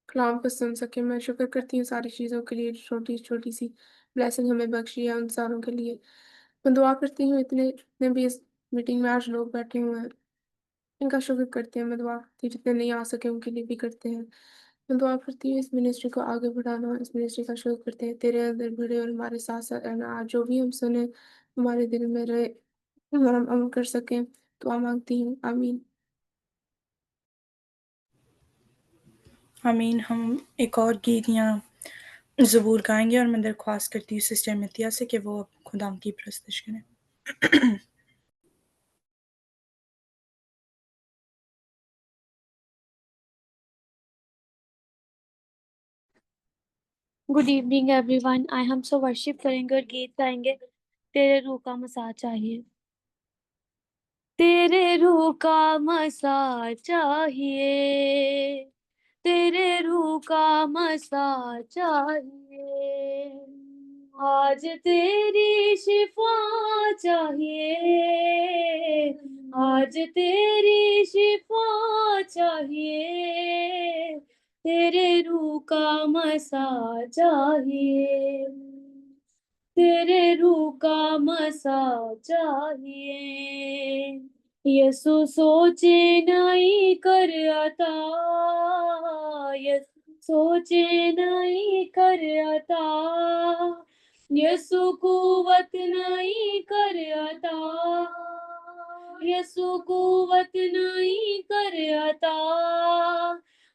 कलाम को सुन सके। मैं शुक्र करती हूँ सारी चीज़ों के लिए, छोटी छोटी सी ब्लेसिंग हमें बख्शी है उन सारों के लिए। मैं दुआ करती हूँ इतने जितने भी इस मीटिंग में आज लोग बैठे हुए हैं, इनका शुक्र करते हैं। मैं दुआ करती हूँ जितने नहीं आ सके उनके लिए भी करते हैं। मैं दुआ करती हूँ इस मिनिस्ट्री को आगे बढ़ाना, इस मिनिस्ट्री का शुक्र करते हैं। तेरे अंदर भिड़े और हमारे साथ साथ रहना, आज जो भी हम सुने हमारे दिल में रहे और हम अमल कर सकें। दुआ मांगती हूँ, आमीन। आमीन। हम एक और गीत यहाँ ज़बूर गाएंगे और मैं दरख्वास्त करती हूँ सिस्टर मितिया से कि वो खुदा की प्रस्तश करें। Good evening everyone. आई हम सो वर्शिप करेंगे और गीत गाएंगे, तेरे रूह का मसा चाहिए। तेरे रूह का मसा चाहिए, तेरे रूह का मसा चाहिए। आज तेरी शिफा चाहिए, आज तेरी शिफा चाहिए। तेरे रूह का मसा चाहिए, तेरे रूह का मसा चाहिए। यसु सोचे नहीं कर अता, यसु सोचे नहीं कर अता। यसु कुवत नहीं कर अता, यसु कुवत नहीं कर अता।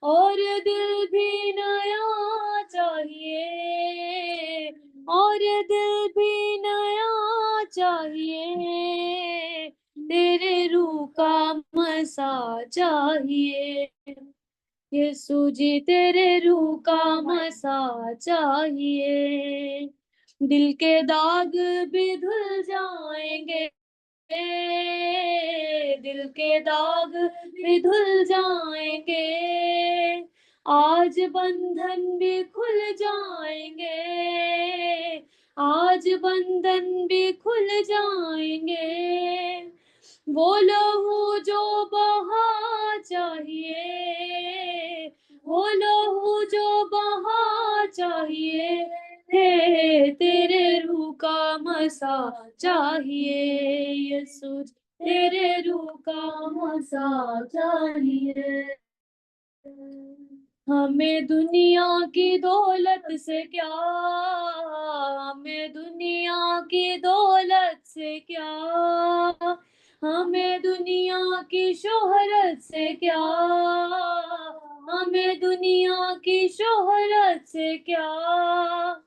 और दिल भी नया चाहिए, और दिल भी नया चाहिए। तेरे रूह का मसा चाहिए, यीशु जी तेरे रूह का मसा चाहिए। दिल के दाग भी धुल जाएंगे, दिल के दाग भी धुल जाएंगे। आज बंधन भी खुल जाएंगे, आज बंधन भी खुल जाएंगे। वो लहू जो बहा चाहिए, वो लहू जो बहा चाहिए। है तेरे रूह का मसा चाहिए, यीशु तेरे रूह का मसा चाहिए। हमें दुनिया की दौलत से क्या, हमें दुनिया की दौलत से क्या, हमें दुनिया की शोहरत से क्या, हमें दुनिया की शोहरत से क्या।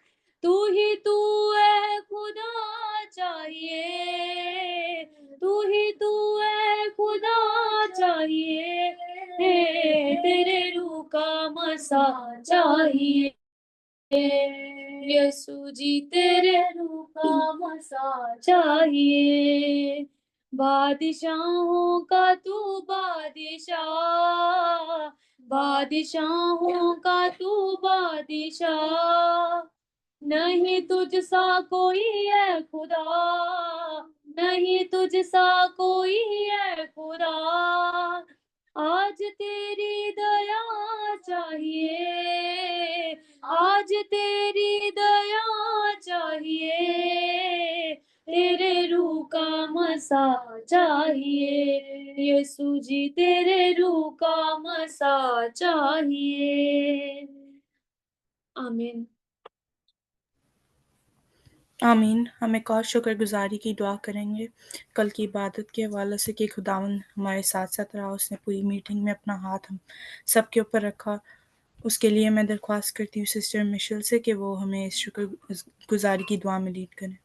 तू ही तू है खुदा चाहिए, तू ही तू है खुदा चाहिए। तेरे रूह का मसा चाहिए, यीशु जी तेरे रूह का मसा चाहिए। बादशाहों का तू बादशाह, बादशाहों का तू बादशाह। नहीं तुझ सा कोई है खुदा, नहीं तुझ सा कोई है खुदा। आज तेरी दया चाहिए, आज तेरी दया चाहिए। तेरे रूह का मसा चाहिए, यीशु जी तेरे रूह का मसा चाहिए। आमीन। आमीन। हम एक और शुक्रगुजारी की दुआ करेंगे कल की इबादत के हवाले से कि खुदावन हमारे साथ साथ रहा, उसने पूरी मीटिंग में अपना हाथ हम सब के ऊपर रखा। उसके लिए मैं दरख्वास्त करती हूँ सिस्टर मिशेल से कि वो हमें इस शुक्रगुजारी की दुआ में लीड करें।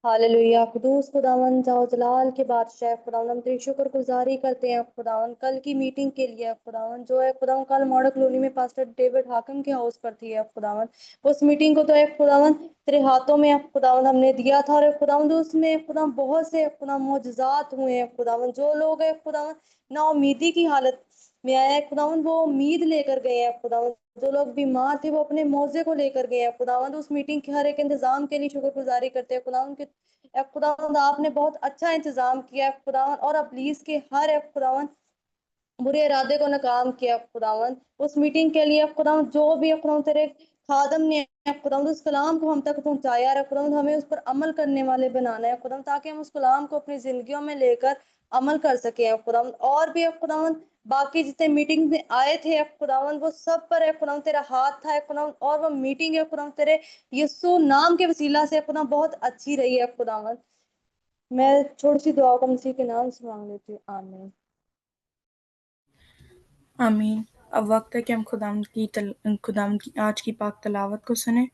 हालेलुया। खुदूस खुदावन जाओ जलाल के बादशाह खुदावन, हम तेरी शुक्रगुजारी करते हैं खुदावन कल की मीटिंग के लिए खुदावन, जो है खुदावन कल मॉडल कॉलोनी में पास्टर डेविड हाकिम के हाउस पर थी खुदावन। उस मीटिंग को तो एक खुदावन तेरे हाथों में खुदावन हमने दिया था, और खुदावन उसमें खुदावन बहुत से खुदा मोजज़ात हुए हैं खुदावन। जो लोग है खुदावन नाउमीदी की हालत में आया है खुदावन, वो उम्मीद लेकर गए हैं खुदावन। जो लोग बीमार थे वो अपने मौजे को लेकर गए हैं खुदावंद। उस मीटिंग के हर एक इंतजाम के लिए शुक्रगुजारी करते हैं खुदावंद के खुदावंद, आपने बहुत अच्छा इंतजाम किया है खुदावंद। और अब प्लीज के हर खुदावंद बुरे इरादे को नाकाम किया खुदावंद। उस मीटिंग के लिए खुदावंद जो भी खुदावंद तेरे खादम ने खुदावंद उस कलाम को हम तक पहुंचाया है खुदावंद, हमें उस पर अमल करने वाले बनाना है खुदावंद, ताकि हम उस कलाम को अपनी जिंदगियों में लेकर अमल कर सके खुदावंद। और भी खुदावंद बाकी जितने मीटिंग में आए थे खुदावंद, वो सब पर खुदावंद तेरा हाथ था खुदावंद, और वो मीटिंग खुदावंद तेरे यीशु नाम के वसीला से खुदावंद बहुत अच्छी रही है खुदावंद। मैं छोटी सी दुआ को मसीह के नाम से मांग लेती हूँ, आमीन। आमीन। अब वक्त है कि हम खुदावंद की आज की पाक तलावत को सुने।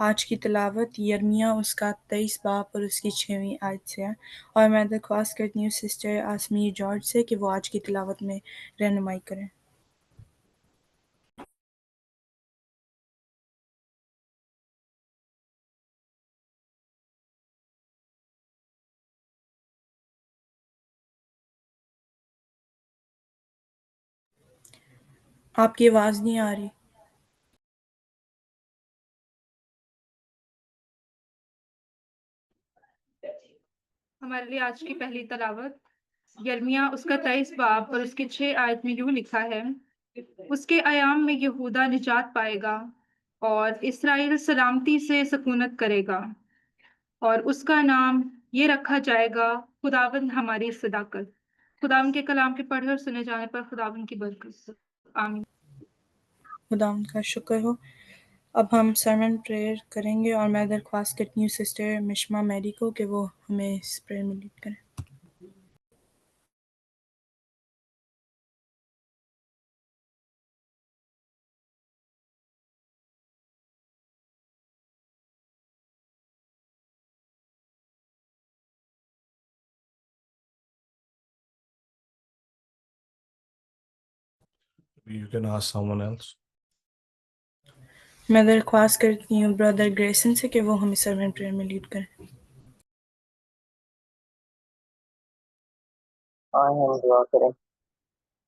आज की तलावत यिर्मयाह उसका 23 बाब और उसकी 6वीं आयत से है, और मैं दरख्वास्त करती हूँ सिस्टर आसमी जॉर्ज से कि वो आज की तलावत में रहनुमाई करें। आपकी आवाज़ नहीं आ रही। हमारे लिए आज की पहली तलावत यिर्मयाह उसका 23 बाब और उसके 6 आयत में यूं लिखा है, उसके अयाम में यहूदा निजात पाएगा और इसराइल सलामती से सकूनत करेगा, और उसका नाम ये रखा जाएगा, खुदावंद हमारी सदाकत। खुदावंद के कलाम के पढ़े और सुने जाने पर खुदावंद की बरकत। आमीन। खुदावंद का शुक्र हो। अब हम सरमन प्रेयर करेंगे, और मैं दरख्वास्त करती हूँ सिस्टर मिशमा मैरी को कि वो हमें इस प्रेयर में लीड करें। You can ask someone else. मैं दरख्वास्त करती हूँ ब्रदर ग्रेसन से कि वो हमें सरमन प्रेयर में लीड करें। आए हम दुआ करें।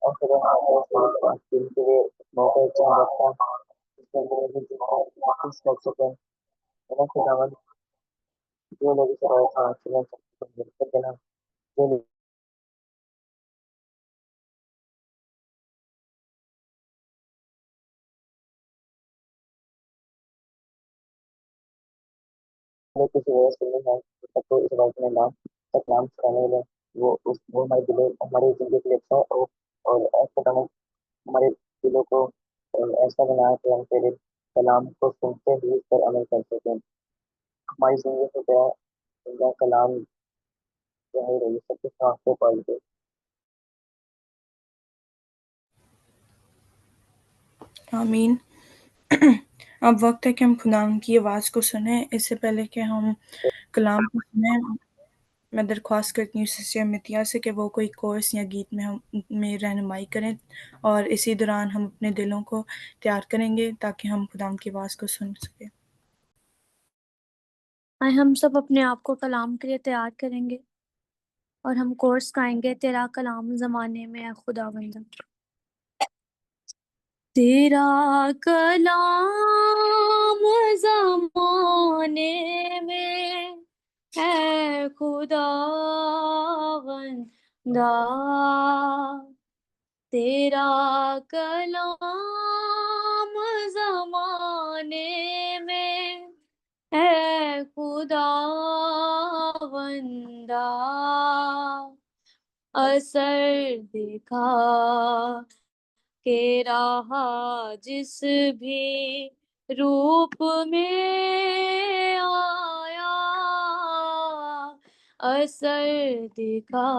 और खुदा हमारे दिन के लिए मौका चाह रखा इसके लिए भी वापस कर सकें। मेरा खुदावन जो लोग इस राह पर चले सकते देना, जो लोग किसी वजह से नहीं है सबको इस राह में नाम तक नाम चढ़ाने वाले, वो हमारे दिलों हमारी जिंदगी के लिए अच्छा हो, और खुदावन हमारे दिलों को ऐसा बनाए कि हम तेरे कलाम को सुनते ही इस पर अमल कर सकें। हमारी जिंदगी को तेरा कलाम जो है रही सब कुछ आपको पाल दे। आमीन। अब वक्त है कि हम खुदावंद की आवाज़ को सुने। इससे पहले कि हम कलाम को सुने, मैं दरख्वास्त करती हूँ सिस्टर मितिया से कि वो कोई कोर्स या गीत में रहनुमाई करें, और इसी दौरान हम अपने दिलों को तैयार करेंगे ताकि हम खुदावंद की आवाज़ को सुन सकें। आए हम सब अपने आप को कलाम के लिए तैयार करेंगे और हम कोर्स गाएंगे, तेरा कलाम जमाने में है खुदावंद। तेरा कलाम जमाने में है खुदावंदा, तेरा कलाम जमाने में है खुदावंदा, असर दिखा के रहा जिस भी रूप में आया, असर दिखा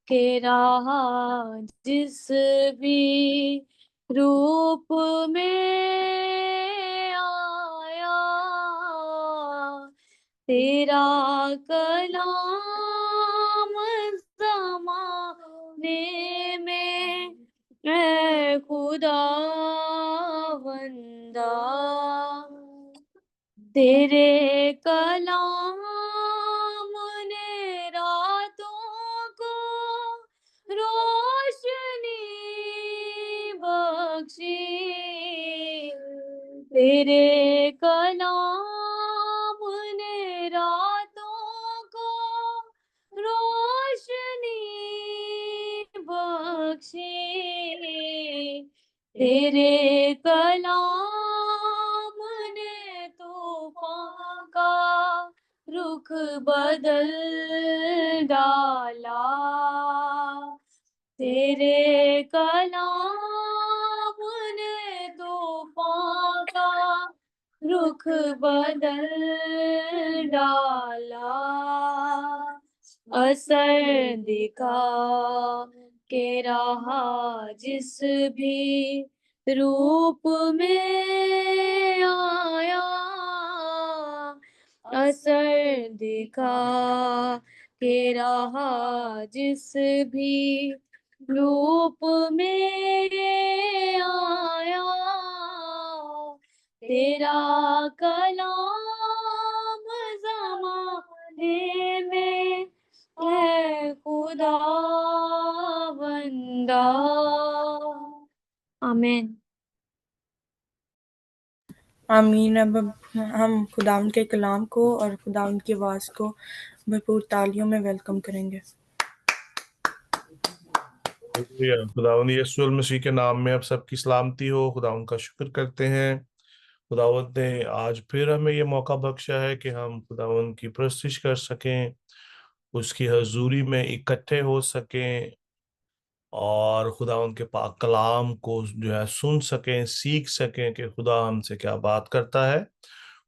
के रहा जिस भी रूप में आया, तेरा कलाम ज़माने में है खुदावंदा, तेरे कलाम ने रातों को रोशनी बख्शी, तेरे कलाम ने रातों को रोशनी बख्शी, तेरे कलाम ने तूफान का रुख बदल डाला। तेरे कलाम ने तूफान का रुख बदल डाला। असर दिखा के रहा जिस भी रूप में आया। असर दिखा के रहा जिस भी रूप में आया। तेरा कलाम ज़माने में है खुदा बंदा। आमीन। आमीन। अब हम खुदावंद के कलाम को और खुदावंद की आवाज़ को भरपूर तालियों में वेलकम करेंगे। खुदावंद यीशु मसीह के नाम में अब सबकी सलामती हो। खुदावंद का शुक्र करते हैं। खुदावंद ने आज फिर हमें ये मौका बख्शा है कि हम खुदावंद की प्रस्तुति कर सकें, उसकी हजूरी में इकट्ठे हो सकें और खुदा उनके पाक कलाम को जो है सुन सकें, सीख सकें कि खुदा हमसे क्या बात करता है।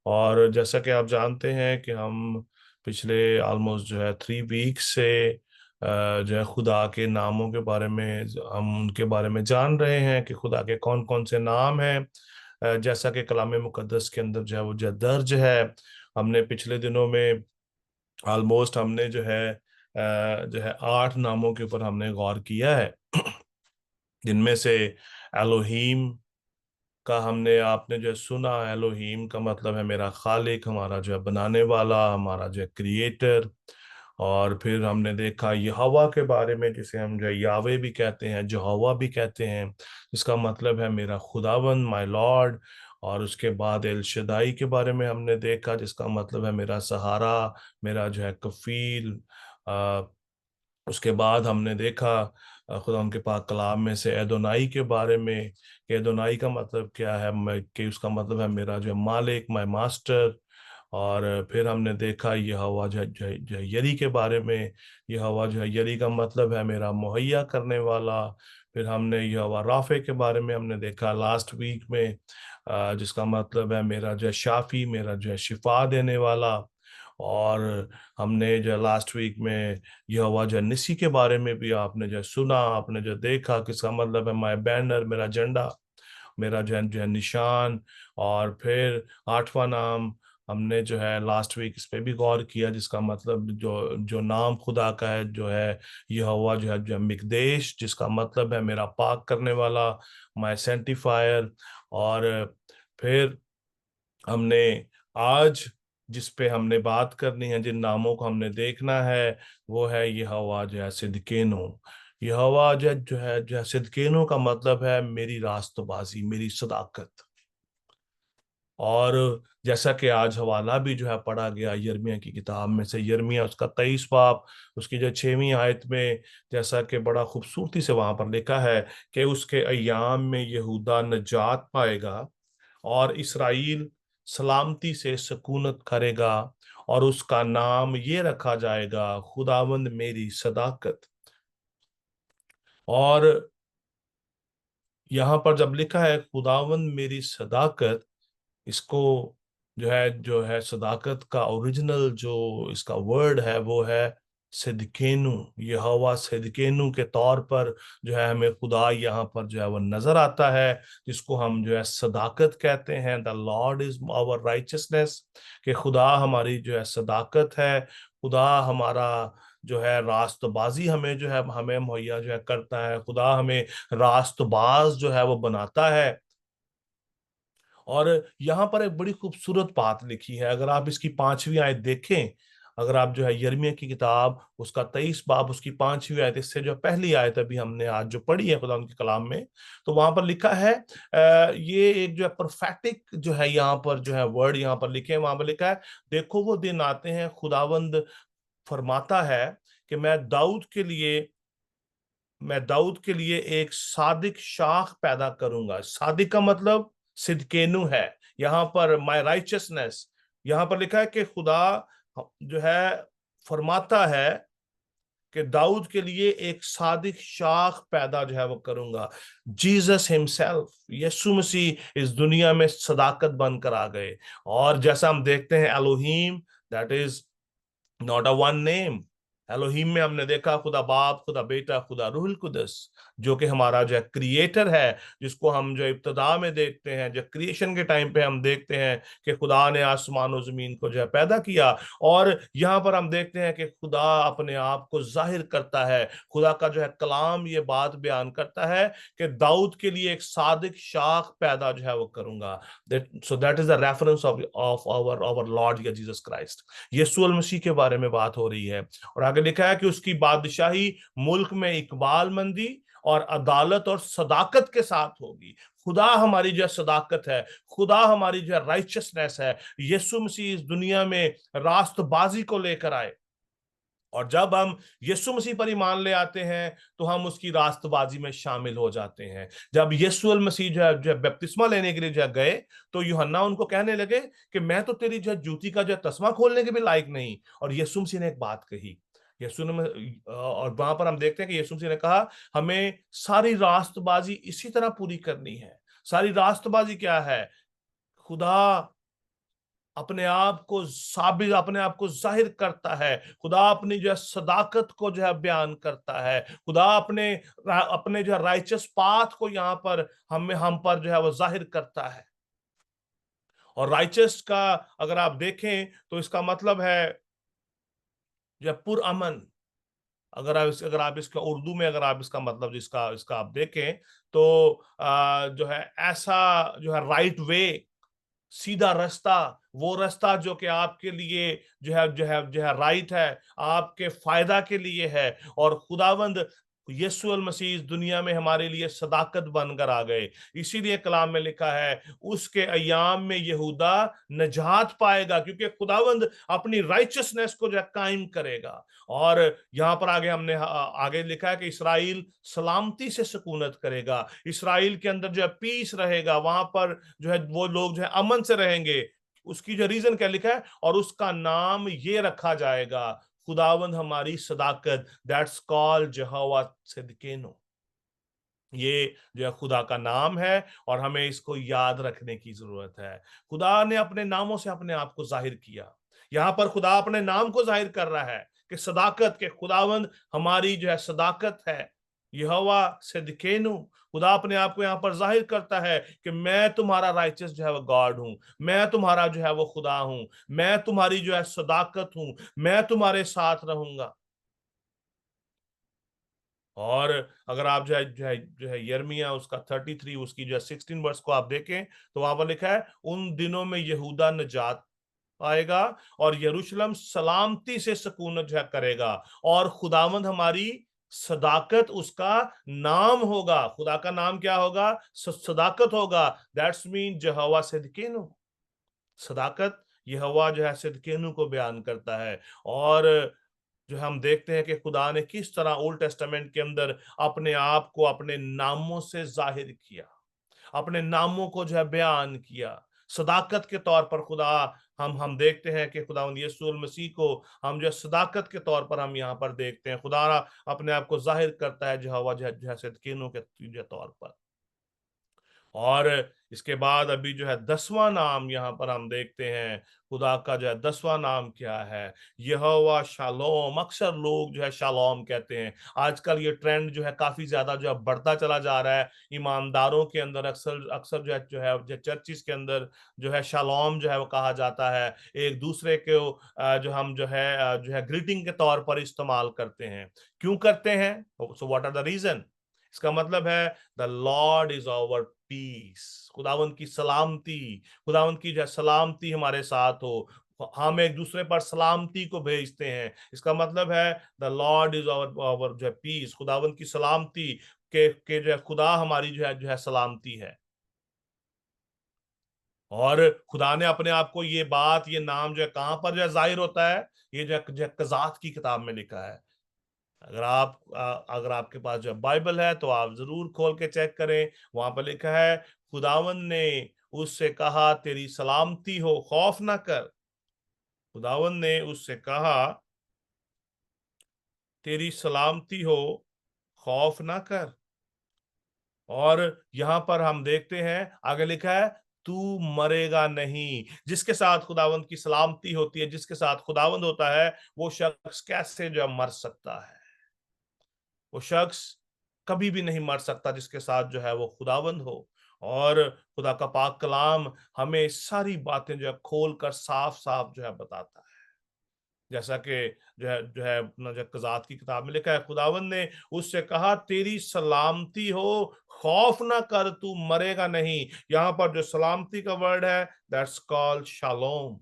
और जैसा कि आप जानते हैं कि हम पिछले ऑलमोस्ट जो है 3 वीक से जो है खुदा के नामों के बारे में, हम उनके बारे में जान रहे हैं कि खुदा के कौन कौन से नाम हैं। जैसा कि कलाम मुकद्दस के अंदर जो है वो जो दर्ज है। हमने पिछले दिनों में ऑलमोस्ट हमने जो है 8 नामों के ऊपर हमने गौर किया है, जिनमें से एलोहीम का हमने आपने जो है सुना। एलोहीम का मतलब है मेरा खालिक, हमारा जो है बनाने वाला, हमारा जो है क्रिएटर। और फिर हमने देखा यहोवा के बारे में, जिसे हम जो है यावे भी कहते हैं, यहोवा भी कहते हैं, जिसका मतलब है मेरा खुदावन, माय लॉर्ड। और उसके बाद एल शदाई के बारे में हमने देखा, जिसका मतलब है मेरा सहारा, मेरा जो है कफील। उसके बाद हमने देखा खुदा उनके पाक कलाम में से एदोनाई के बारे में, कि एदोनाई का मतलब क्या है, कि उसका मतलब है मेरा जो है मालिक, माय मास्टर। और फिर हमने देखा यहोवा जो है यरी के बारे में। यहोवा जो है यरी का मतलब है मेरा मुहैया करने वाला। फिर हमने यहोवा राफे के बारे में हमने देखा लास्ट वीक में, जिसका मतलब है मेरा जो है शाफी, मेरा जो है शिफा देने वाला। और हमने जो लास्ट वीक में यहोवा जो निसी के बारे में भी आपने जो सुना, आपने जो देखा, किसका मतलब है माय बैनर, मेरा झंडा, मेरा जो है निशान। और फिर 8वां नाम हमने जो है लास्ट वीक इस पे भी गौर किया, जिसका मतलब जो जो नाम खुदा का है जो है यहोवा जो है मिकदेश, जिसका मतलब है मेरा पाक करने वाला, माय सेंटिफायर। और फिर हमने आज जिस पे हमने बात करनी है, जिन नामों को हमने देखना है, वो है यहोवा जो है सिदकेनो। यहोवा जो है सिदकेनो का मतलब है मेरी रास्तबाजी, मेरी सदाकत। और जैसा कि आज हवाला भी जो है पढ़ा गया यिर्मयाह की किताब में से, यिर्मयाह उसका 23 बाब उसकी जो 6वीं आयत में, जैसा कि बड़ा खूबसूरती से वहां पर लिखा है कि उसके अय्याम में यहूदा नजात पाएगा और इसराइल सलामती से सकूनत करेगा, और उसका नाम ये रखा जाएगा खुदावंद मेरी सदाकत। और यहाँ पर जब लिखा है खुदावंद मेरी सदाकत, इसको जो है सदाकत का ओरिजिनल जो इसका वर्ड है वो है सिदकेनु। यहोवा सिदकेनु के तौर पर जो है हमें खुदा यहाँ पर जो है वो नजर आता है, जिसको हम जो है सदाकत कहते हैं। The Lord is our righteousness, कि खुदा हमारी जो है सदाकत है। खुदा हमारा जो है रास्तबाजी हमें जो है हमें मुहैया जो है करता है। खुदा हमें रास्तबाज जो है वो बनाता है। और यहाँ पर एक बड़ी खूबसूरत बात लिखी है, अगर आप इसकी 5वीं आयत देखें, अगर आप जो है यिर्मयाह की किताब उसका 23 बाब उसकी 5वीं आयत, इससे जो पहली आयत अभी हमने आज जो पढ़ी है खुदा उनके कलाम में, तो वहां पर लिखा है ये एक जो है प्रोफेटिक जो है यहाँ पर जो है वर्ड यहाँ पर लिखे हैं। वहां पर लिखा है, देखो वो दिन आते हैं, खुदावंद फरमाता है कि मैं दाऊद के लिए मैं दाऊद के लिए एक सादिक शाख पैदा करूंगा। सादिक का मतलब सिदकेनु है, यहाँ पर माय राइचियसनेस। यहाँ पर लिखा है कि खुदा जो है फरमाता है कि दाऊद के लिए एक सादिक शाख पैदा जो है वो करूंगा। जीसस हिमसेल्फ, यीशु मसीह इस दुनिया में सदाकत बनकर आ गए। और जैसा हम देखते हैं Elohim, that is not a one name. Elohim में हमने देखा खुदा बाप, खुदा बेटा, खुदा रूहुल कुदस, जो कि हमारा जो है क्रिएटर है, जिसको हम जो इब्तदा में देखते हैं, जो क्रिएशन के टाइम पे हम देखते हैं कि खुदा ने आसमान और जमीन को जो है पैदा किया। और यहाँ पर हम देखते हैं कि खुदा अपने आप को जाहिर करता है। खुदा का जो है कलाम ये बात बयान करता है कि दाऊद के लिए एक सादिक शाख पैदा जो है वो करूंगा। So that is the reference of our Lord Jesus Christ. Yeshu Masih के बारे में बात हो रही है। और आगे लिखा है कि उसकी बादशाही मुल्क में इकबाल मंदी और अदालत और सदाकत के साथ होगी। खुदा हमारी जो सदाकत है, खुदा हमारी जो राइचियसनेस है। यीशु मसीह इस दुनिया में रास्तबाजी को लेकर आए, और जब हम यीशु मसीह पर ईमान ले आते हैं तो हम उसकी रास्तबाजी में शामिल हो जाते हैं। जब यीशु मसीह जो बपतिस्मा लेने के लिए जो गए, तो यूहन्ना उनको कहने लगे कि मैं तो तेरी जो जूती का जो तस्मा खोलने के भी लायक नहीं। और यीशु मसीह ने एक बात कही, यीशु ने, और वहां पर हम देखते हैं कि यीशु मसीह ने कहा हमें सारी रास्तबाजी इसी तरह पूरी करनी है। सारी रास्तबाजी क्या है? खुदा अपने आप को साबित, अपने आप को जाहिर करता है। खुदा अपनी जो है सदाकत को जो है बयान करता है। खुदा अपने अपने जो है राइचस पाथ को यहाँ पर हम पर जो है वो जाहिर करता है। और राइचस का अगर आप देखें तो इसका मतलब है जो है पुरअमन। अगर आप इसका उर्दू में अगर आप इसका मतलब इसका इसका आप देखें तो जो है ऐसा जो है राइट वे, सीधा रास्ता, वो रास्ता जो कि आपके लिए जो है राइट है, आपके फायदा के लिए है। और खुदावंद यीशु मसीह इस दुनिया में हमारे लिए सदाकत बनकर आ गए। इसीलिए कलाम में लिखा है उसके अयाम में यहूदा नजात पाएगा, क्योंकि खुदावंद अपनी राइचियसनेस को जो है कायम करेगा। और यहाँ पर हमने आगे लिखा है कि इसराइल सलामती से सुकूनत करेगा। इसराइल के अंदर जो है पीस रहेगा, वहां पर जो है वो लोग जो है अमन से रहेंगे। उसकी जो रीजन क्या लिखा है, और उसका नाम ये रखा जाएगा खुदावंद हमारी सदाकत, दैट्स कॉल्ड यहोवा सिदकेनो। ये जो है खुदा का नाम है और हमें इसको याद रखने की जरूरत है। खुदा ने अपने नामों से अपने आप को जाहिर किया। यहाँ पर खुदा अपने नाम को जाहिर कर रहा है कि सदाकत के खुदावंद हमारी जो है सदाकत है, यहोवा सिदकेनु। खुदा अपने आप को यहाँ पर जाहिर करता है कि मैं तुम्हारा राइचस जो है वो गॉड हूं, मैं तुम्हारा जो है वो खुदा हूं, मैं तुम्हारी जो है सदाकत हूं, मैं तुम्हारे साथ रहूंगा। और अगर आप जो है यिर्मयाह उसका 33 उसकी जो है 16 वर्स को आप देखें तो वहां पर लिखा है उन दिनों में यहूदा निजात पाएगा और यरूशलेम सलामती से सुकूनत जो है करेगा, और खुदावंद हमारी सदाकत उसका नाम होगा। खुदा का नाम क्या होगा? सदाकत होगा। दैट्स मीन यहोवा सिदकेनु। सदाकत यहोवा जो है सिदकेनु को बयान करता है। और जो हम देखते हैं कि खुदा ने किस तरह ओल्ड टेस्टामेंट के अंदर अपने आप को अपने नामों से जाहिर किया, अपने नामों को जो है बयान किया। सदाकत के तौर पर खुदा हम देखते हैं कि खुदा यीशु मसीह को हम जो सदाकत के तौर पर हम यहाँ पर देखते हैं। खुदा अपने आप को जाहिर करता है यहोवा जो है सिदकीनो के तौर पर। और इसके बाद अभी जो है 10वां नाम यहाँ पर हम देखते हैं। खुदा का जो है 10वां नाम क्या है? यहोवा शालोम। अक्सर लोग जो है शालोम कहते हैं। आजकल ये ट्रेंड जो है काफी ज्यादा जो है बढ़ता चला जा रहा है। ईमानदारों के अंदर अक्सर अक्सर जो है चर्चिस के अंदर जो है शालोम जो है वो कहा जाता है। एक दूसरे को जो है ग्रीटिंग के तौर पर इस्तेमाल करते हैं। क्यों करते हैं? So what are the reason? इसका मतलब है the Lord is our peace. खुदावंत की सलामती, खुदावंत की जो सलामती हमारे साथ हो। हम एक दूसरे पर सलामती को भेजते हैं। इसका मतलब है the Lord is our our जो है पीस। खुदावंत की सलामती के जो है खुदा हमारी जो है सलामती है। और खुदा ने अपने आप को ये नाम जो है कहां पर जो है जाहिर होता है? ये जो कजात की किताब में लिखा है। अगर आपके पास जो बाइबल है तो आप जरूर खोल के चेक करें। वहां पर लिखा है, खुदावंद ने उससे कहा तेरी सलामती हो, खौफ ना कर। खुदावंद ने उससे कहा तेरी सलामती हो, खौफ ना कर। और यहां पर हम देखते हैं आगे लिखा है, तू मरेगा नहीं। जिसके साथ खुदावंद की सलामती होती है, जिसके साथ खुदावंद होता है, वो शख्स कैसे जो है मर सकता है? वो शख्स कभी भी नहीं मर सकता जिसके साथ जो है वो खुदावंद हो। और खुदा का पाक कलाम हमें सारी बातें जो है खोल कर साफ साफ जो है बताता है। जैसा कि जो है अपना जो कज़ात की किताब में लिखा है, खुदावंद ने उससे कहा तेरी सलामती हो, खौफ ना कर, तू मरेगा नहीं। यहाँ पर जो सलामती का वर्ड है, दैट्स कॉल्ड शालोम।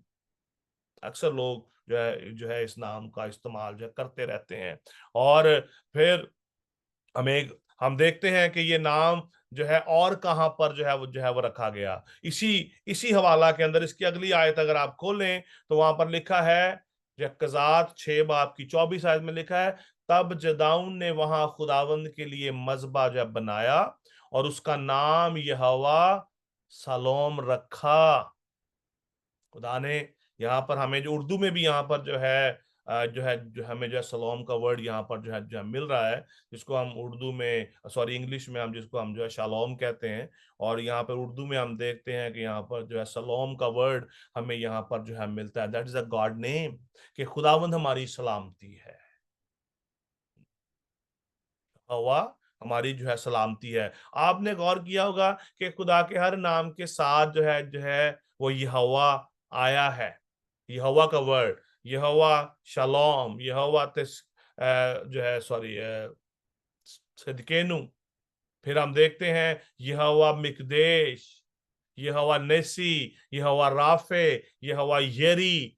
अक्सर लोग जो है इस नाम का इस्तेमाल जो करते रहते हैं। और फिर हम देखते हैं कि ये नाम जो है और कहां पर जो है वो रखा गया। इसी इसी हवाला के अंदर इसकी अगली आयत अगर आप खोलें तो वहां पर लिखा है, कज़ात 6 बाब की 24 आयत में लिखा है, तब जदाऊन ने वहां खुदावंद के लिए मज़बा जब बनाया और उसका नाम यहोवा सलोम रखा। खुदा ने यहाँ पर हमें जो उर्दू में भी यहाँ पर जो हमें जो है सलोम का वर्ड यहाँ पर जो है मिल रहा है, जिसको हम उर्दू में, सॉरी इंग्लिश में हम जिसको हम जो है शालोम कहते हैं। और यहाँ पर उर्दू में हम देखते हैं कि यहाँ पर जो है सलोम का वर्ड हमें यहाँ पर जो है मिलता है। That is a God name, कि खुदावंद हमारी सलामती है, हवा हमारी जो है सलामती है। आपने गौर किया होगा कि खुदा के हर नाम के साथ जो है वो यहोवा आया है। यहोवा का वर्ड, यहोवा शलोम, यहोवा जो है सॉरी सिदकेनु। फिर हम देखते हैं यहोवा मिकदेश, यहोवा नेसी, यहोवा राफे, यहोवा येरी,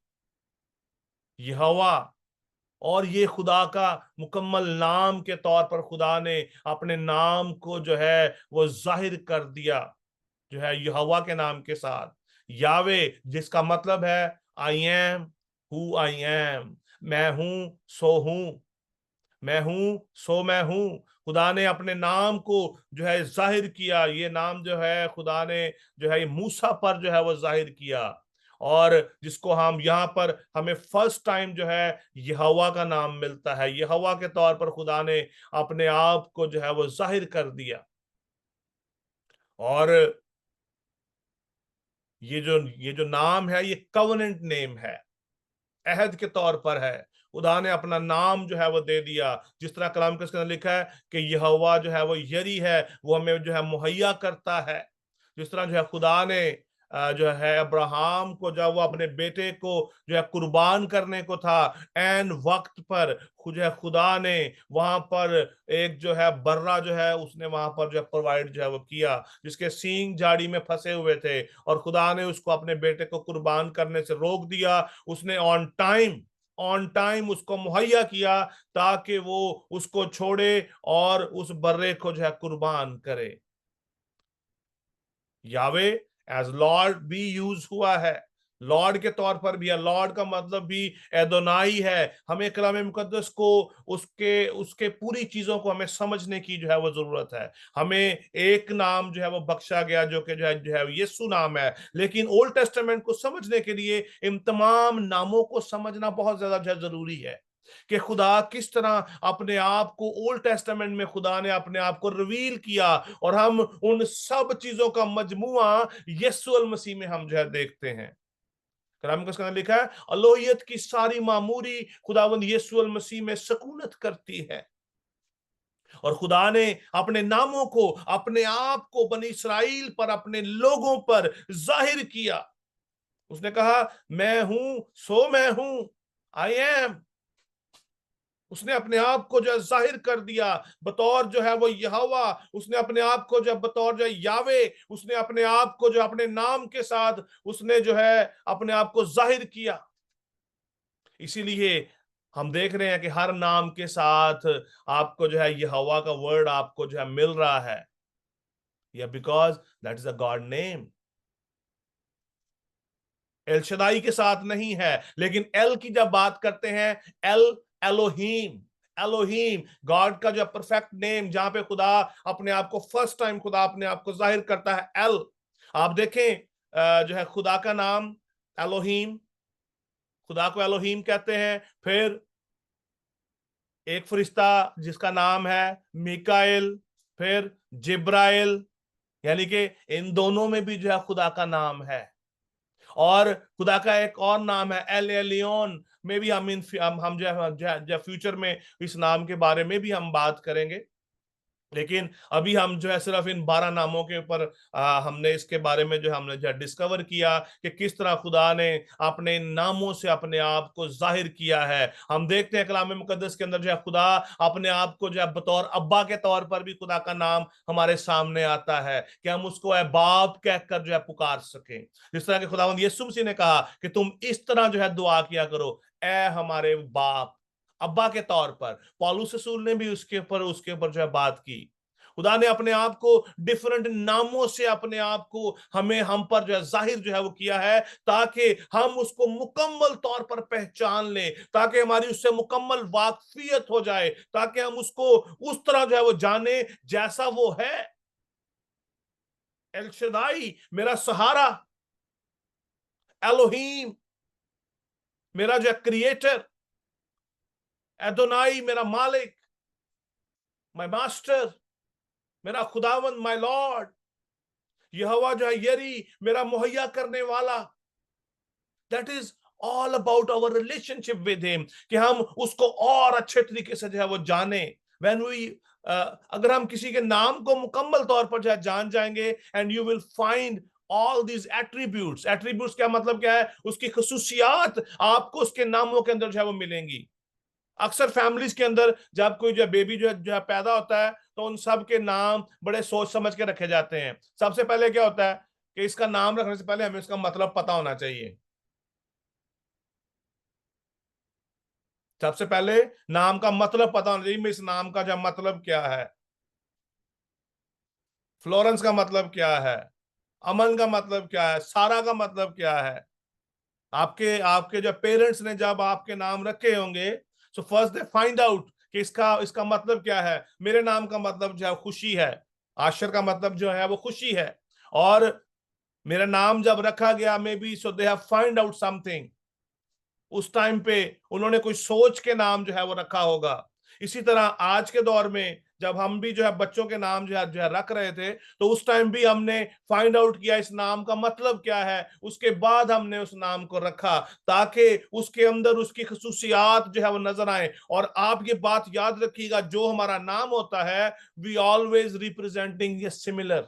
यहोवा। और ये खुदा का मुकम्मल नाम के तौर पर खुदा ने अपने नाम को जो है वो जाहिर कर दिया, जो है यहोवा के नाम के साथ। यावे, जिसका मतलब है I am who I am, मैं हूं सो हूं, मैं हूं सो मैं हूं। खुदा ने अपने नाम को जो है जाहिर किया। ये नाम जो है खुदा ने जो है ये मूसा पर जो है वो जाहिर किया। और जिसको हम यहाँ पर हमें फर्स्ट टाइम जो है यहोवा का नाम मिलता है। यहोवा के तौर पर खुदा ने अपने आप को जो है वो जाहिर कर दिया। और ये जो नाम है, ये कवनेंट नेम है, अहद के तौर पर है। खुदा ने अपना नाम जो है वो दे दिया। जिस तरह कलाम के अंदर लिखा है कि यहोवा जो है वो यरी है, वो हमें जो है मुहैया करता है। जिस तरह जो है खुदा ने जो है अब्राहम को, जब वो अपने बेटे को जो है कुर्बान करने को था, एन वक्त पर खुदा ने वहां पर एक जो है बर्रा जो है उसने वहां पर जो है प्रोवाइड जो है वो किया, जिसके सींग झाड़ी में फंसे हुए थे। और खुदा ने उसको अपने बेटे को कुर्बान करने से रोक दिया। उसने ऑन टाइम उसको मुहैया किया ताकि वो उसको छोड़े और उस बर्रे को जो है कुर्बान करे। यावे एज लॉर्ड भी यूज हुआ है, लॉर्ड के तौर पर भी है। लॉर्ड का मतलब भी एदोनाई है। हमें कलाम मुकद्दस को, उसके उसके पूरी चीजों को हमें समझने की जो है वो जरूरत है। हमें एक नाम जो है वो बख्शा गया जो कि जो है यीशु नाम है, लेकिन ओल्ड टेस्टामेंट को समझने के लिए इन तमाम नामों को समझना बहुत ज्यादा जो है जरूरी है कि खुदा किस तरह अपने आप को, ओल्ड टेस्टामेंट में खुदा ने अपने आप को रिवील किया। और हम उन सब चीजों का मजमुआ यीशु मसीह में हम जो है देखते हैं। कलाम का लिखा है, अलोहियत की सारी मामूरी खुदावंद यीशु मसीह में सकूनत करती है। और खुदा ने अपने नामों को, अपने आप को बनी इसराइल पर, अपने लोगों पर जाहिर किया। उसने कहा मैं हूं सो मैं हूं, आई एम। उसने अपने आप को जो है जाहिर कर दिया बतौर जो है वो यहोवा। उसने अपने आप को जो बतौर जो यावे, उसने अपने आप को जो अपने नाम के साथ उसने जो है अपने आप को जाहिर किया। इसीलिए हम देख रहे हैं कि हर नाम के साथ आपको जो है यहोवा का वर्ड आपको जो है मिल रहा है, या because that is a God name. L Shaddai के साथ नहीं है, लेकिन एल की जब बात करते हैं, एल एलोहीम, एलोहीम, गॉड का जो परफेक्ट नेम, जहां पे खुदा अपने आप को फर्स्ट टाइम खुदा अपने आप को जाहिर करता है, एल। आप देखें जो है खुदा का नाम एलोहीम, खुदा को एलोहीम कहते हैं। फिर एक फरिश्ता जिसका नाम है मिकाएल, फिर जिब्राइल, यानी कि इन दोनों में भी जो है खुदा का नाम है। और खुदा का एक और नाम है एल एलियोन, में भी हम जो है फ्यूचर में इस नाम के बारे में भी हम बात करेंगे। लेकिन अभी हम जो है सिर्फ इन 12 नामों के ऊपर हमने इसके बारे में जो हमने जो डिस्कवर किया कि किस तरह खुदा ने अपने इन नामों से अपने आप को जाहिर किया है। हम देखते हैं कलाम मुकद्दस के अंदर जो है खुदा अपने आप को जो है बतौर अब्बा के तौर पर भी खुदा का नाम हमारे सामने आता है कि हम उसको ए बाप कहकर जो है पुकार सकें। जिस तरह के खुदावंद यीशु मसीह ने कहा कि तुम इस तरह जो है दुआ किया करो, ए हमारे बाप, अब्बा के तौर पर। पौलुस रसूल ने भी उसके ऊपर जो है बात की। खुदा ने अपने आप को डिफरेंट नामों से अपने आप को हम पर जो है जाहिर जो है वो किया है, ताकि हम उसको मुकम्मल तौर पर पहचान लें, ताकि हमारी उससे मुकम्मल वाकफियत हो जाए, ताकि हम उसको उस तरह जो है वो जाने जैसा वो है। एल शदाई मेरा सहारा, एलोहीम मेरा जो क्रिएटर, एदोनाई मेरा मालिक, माय मास्टर, मेरा खुदावंद, माय लॉर्ड। यहोवा जो है यरी मेरा मुहैया करने वाला। That is all about our relationship with him, कि हम उसको और अच्छे तरीके से जो है वो जाने। व्हेन वी अगर हम किसी के नाम को मुकम्मल तौर पर जो है जान जाएंगे, and you will find all these attributes. Attributes क्या मतलब क्या है? उसकी खसूसियात आपको उसके नामों के अंदर जो है वो मिलेंगी। अक्सर फैमिलीज के अंदर जब कोई जो बेबी जो है पैदा होता है, तो उन सब के नाम बड़े सोच समझ के रखे जाते हैं। सबसे पहले क्या होता है कि इसका नाम रखने से पहले हमें इसका मतलब पता होना चाहिए। सबसे पहले नाम का मतलब पता होना चाहिए। इस नाम का जो मतलब क्या है, फ्लोरेंस का मतलब क्या है, अमन का मतलब क्या है, सारा का मतलब क्या है। आपके आपके जो पेरेंट्स ने जब आपके नाम रखे होंगे, so first they find out कि इसका इसका मतलब क्या है। मेरे नाम का मतलब जो है खुशी है, आशर का मतलब जो है वो खुशी है। और मेरा नाम जब रखा गया, may be so they have find out something. उस टाइम पे उन्होंने कोई सोच के नाम जो है वो रखा होगा। इसी तरह आज के दौर में जब हम भी जो है बच्चों के नाम जो है रख रहे थे, तो उस टाइम भी हमने फाइंड आउट किया इस नाम का मतलब क्या है। उसके बाद हमने उस नाम को रखा, ताकि उसके अंदर उसकी खसूसियात जो है वो नजर आए। और आप ये बात याद रखिएगा, जो हमारा नाम होता है, वी ऑलवेज रिप्रेजेंटिंग ये सिमिलर।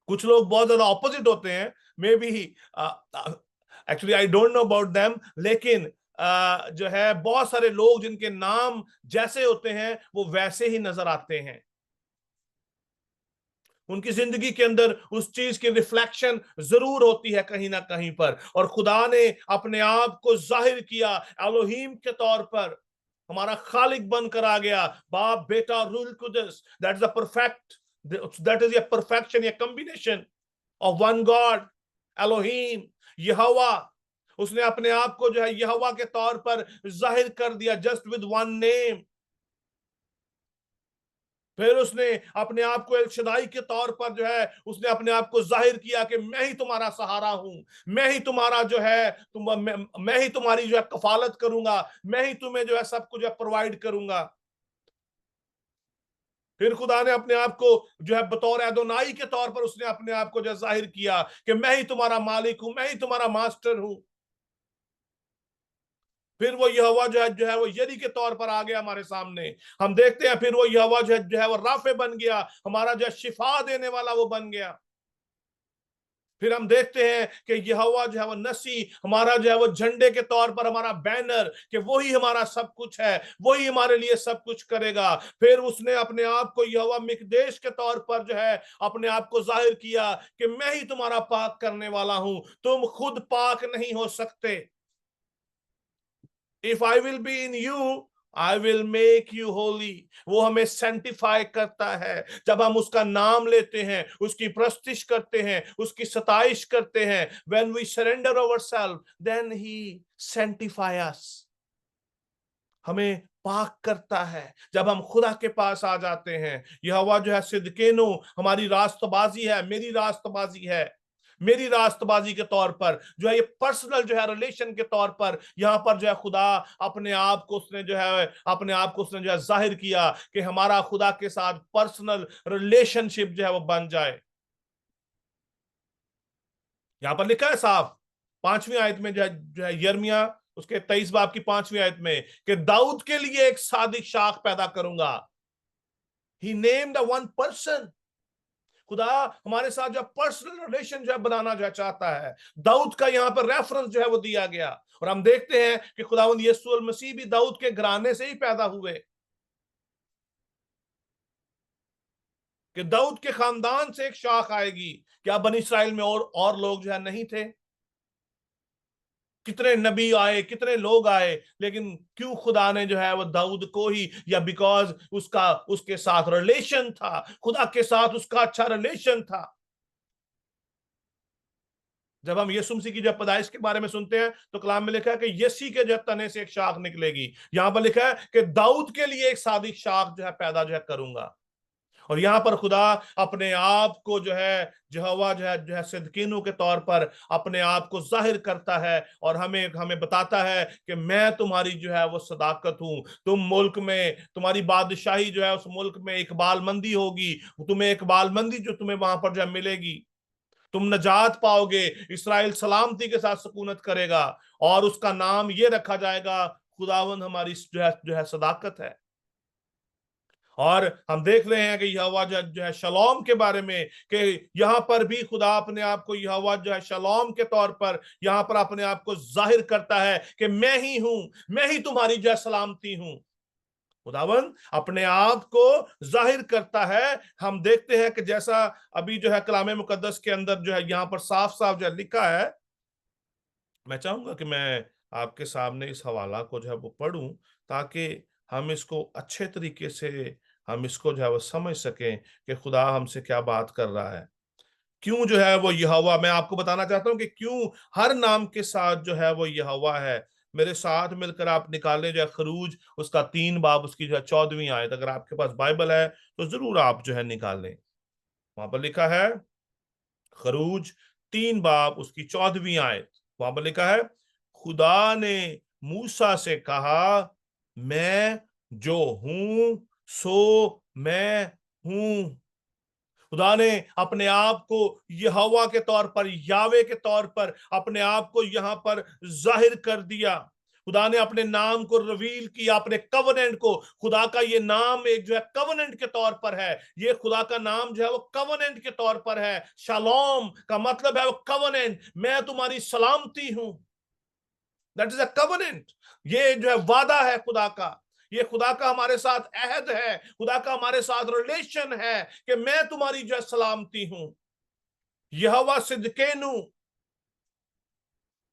कुछ लोग बहुत ज्यादा ऑपोजिट होते हैं, may be actually I don't know about them, लेकिन जो है बहुत सारे लोग जिनके नाम जैसे होते हैं वो वैसे ही नजर आते हैं। उनकी जिंदगी के अंदर उस चीज की रिफ्लेक्शन जरूर होती है कहीं ना कहीं पर। और खुदा ने अपने आप को जाहिर किया एलोहीम के तौर पर, हमारा खालिक बनकर आ गया, बाप बेटा रूल कुदस। That is a perfect, that is a perfection, a combination of one God, Elohim, Jehovah. उसने अपने आप को जो है यहोवा के तौर पर जाहिर कर दिया, जस्ट विद वन नेम। फिर उसने अपने आप को एल शदाई के तौर पर जो है उसने अपने आप को जाहिर किया कि मैं ही तुम्हारा सहारा हूं, मैं ही तुम्हारा जो है मैं ही तुम्हारी जो है कफालत करूंगा, मैं ही तुम्हें जो है सब कुछ प्रोवाइड करूंगा। फिर खुदा ने अपने आप को जो है बतौर एदोनाई के तौर पर उसने अपने आप को जो जाहिर किया कि मैं ही तुम्हारा मालिक हूं, मैं ही तुम्हारा मास्टर हूं। फिर वो यहोवा जो है वो यरी के तौर पर आ गया हमारे सामने। हम देखते हैं फिर वो यहोवा जो है वो राफे बन गया, हमारा जो शिफा देने वाला वो बन गया। फिर हम देखते हैं कि यहोवा जो है वो नसी, हमारा जो है वो झंडे के तौर पर हमारा बैनर, कि वही हमारा सब कुछ है, वही हमारे लिए सब कुछ करेगा। फिर उसने अपने आप को यहोवा मिकदेश के तौर पर जो है अपने आप को जाहिर किया कि मैं ही तुम्हारा पाक करने वाला हूं, तुम खुद पाक नहीं हो सकते। If I will be in you, I will make you Holi. वो हमें सेंटिफाई करता है। जब हम उसका नाम लेते हैं, उसकी प्रस्तिश करते हैं, उसकी सताइश करते हैं, when we surrender ourself, then he sanctify us. हमें पाक करता है। जब हम खुदा के पास आ जाते हैं, यहोवा जो है सिदकेनो हमारी रास्तबाजी है, मेरी रास्तबाजी है, मेरी रास्तबाजी के तौर पर जो है ये पर्सनल जो है रिलेशन के तौर पर यहां पर जो है खुदा अपने आप को उसने जो है अपने आप को उसने जो है जाहिर किया कि हमारा खुदा के साथ पर्सनल रिलेशनशिप जो है वो बन जाए। यहां पर लिखा है साफ 5वीं आयत में जो है यिर्मयाह उसके 23 बाब की 5वीं आयत में कि दाऊद के लिए एक सादिक शाख पैदा करूंगा। ही नेम्ड अ वन पर्सन। खुदा हमारे साथ जो पर्सनल रिलेशन जो है बनाना जो है चाहता है। दाऊद का यहाँ पर रेफरेंस जो है वो दिया गया और हम देखते हैं कि खुदावंद यीशु मसीह भी दाऊद के घराने से ही पैदा हुए, कि दाऊद के खानदान से एक शाख आएगी। क्या बनी इस्राएल में और लोग जो है नहीं थे? कितने नबी आए, कितने लोग आए, लेकिन क्यों खुदा ने जो है वो दाऊद को ही, या बिकॉज उसका उसके साथ रिलेशन था, खुदा के साथ उसका अच्छा रिलेशन था। जब हम यीशु मसीह की जब पैदाइश के बारे में सुनते हैं तो कलाम में लिखा है कि यसी के जो तने से एक शाख निकलेगी। यहां पर लिखा है कि दाऊद के लिए एक सादिक शाख जो है पैदा जो है करूंगा। और यहां पर खुदा अपने आप को जो है यहोवा जो है सिदकीनु के तौर पर अपने आप को जाहिर करता है और हमें हमें बताता है कि मैं तुम्हारी जो है वो सदाकत हूं। तुम मुल्क में तुम्हारी बादशाही जो है उस मुल्क में इकबालमंदी होगी, तुम्हें इकबालमंदी जो तुम्हें वहां पर जो है मिलेगी, तुम नजात पाओगे, इसराइल सलामती के साथ सुकूनत करेगा और उसका नाम ये रखा जाएगा खुदावंद हमारी जो है सदाकत है। और हम देख रहे हैं कि यहोवा जो है शलोम के बारे में, कि यहां पर भी खुदा अपने आप को यहोवा जो है शलोम के तौर पर यहां पर अपने आप को जाहिर करता है कि मैं ही हूं, मैं ही तुम्हारी जो है सलामती हूं। खुदावन अपने आप को जाहिर करता है। हम देखते हैं कि जैसा अभी जो है कलामे मुकद्दस के अंदर जो है यहां पर साफ साफ जो है लिखा है, मैं चाहूंगा कि मैं आपके सामने इस हवाला को जो है वो पढ़ूं ताकि हम इसको अच्छे तरीके से हम इसको जो है वो समझ सकें कि खुदा हमसे क्या बात कर रहा है। क्यों जो है वो यहोवा, मैं आपको बताना चाहता हूं कि क्यों हर नाम के साथ जो है वो यहोवा है। मेरे साथ मिलकर आप निकालें जो है खरूज उसका 3 बाब उसकी जो है 14वीं आयत, अगर आपके पास बाइबल है तो जरूर आप जो है निकालें। वहां पर लिखा है खरूज 3 बाब उसकी 14वीं आयत, वहां पर लिखा है खुदा ने मूसा से कहा, मैं जो हूं सो मैं हूं। खुदा ने अपने आप को यहोवा के तौर पर, यावे के तौर पर अपने आप को यहां पर जाहिर कर दिया। खुदा ने अपने नाम को रिवील किया, अपने कवनेंट को। खुदा का ये नाम एक जो है कवनेंट के तौर पर है। ये खुदा का नाम जो है वो कवनेंट के तौर पर है। शालोम का मतलब है वो कवनेंट, मैं तुम्हारी सलामती हूं। That is a covenant. ये जो है वादा है खुदा का, ये खुदा का हमारे साथ अहद है, खुदा का हमारे साथ रिलेशन है कि मैं तुम्हारी जो है सलामती हूं। यहोवा सिदकेनु,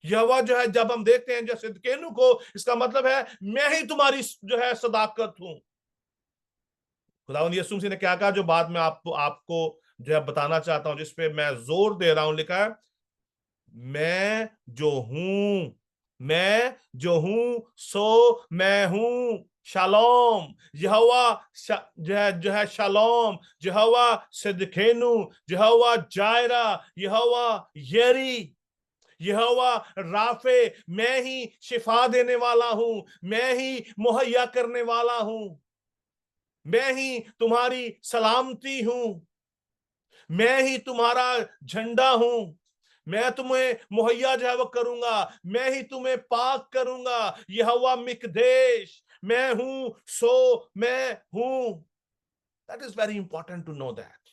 यहोवा जो है जब हम देखते हैं जो सिदकेनु को, इसका मतलब है मैं ही तुम्हारी जो है सदाकत हूं। खुदावंद यीशु मसीह ने क्या कहा, जो बात मैं आपको जो है बताना चाहता हूं, जिसपे मैं जोर दे रहा हूं, लिखा है मैं जो हूं, मैं जो हूं सो मैं हूं। शालोम यहोवा जो है शालोम, यहोवा सिदकेनु, यहोवा जायरा, यहोवा यरी, यहोवा राफे, मैं ही शिफा देने वाला हूं, मैं ही मुहैया करने वाला हूं, मैं ही तुम्हारी सलामती हूं, मैं ही तुम्हारा झंडा हूं, मैं तुम्हें मुहैया जो है वो करूंगा, मैं ही तुम्हें पाक करूंगा। यहोवा मिकदेश, मैं हूं सो मैं हूं। That is very important to know that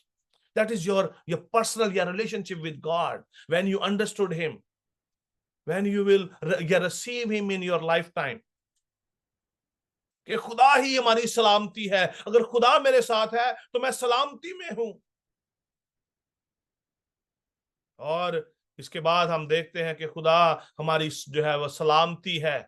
that is your personal your relationship with God, when you understood him, when you will receive him in your lifetime, कि खुदा ही हमारी सलामती है। अगर खुदा मेरे साथ है तो मैं सलामती में हूं। और इसके बाद हम देखते हैं कि खुदा हमारी जो है वह सलामती है,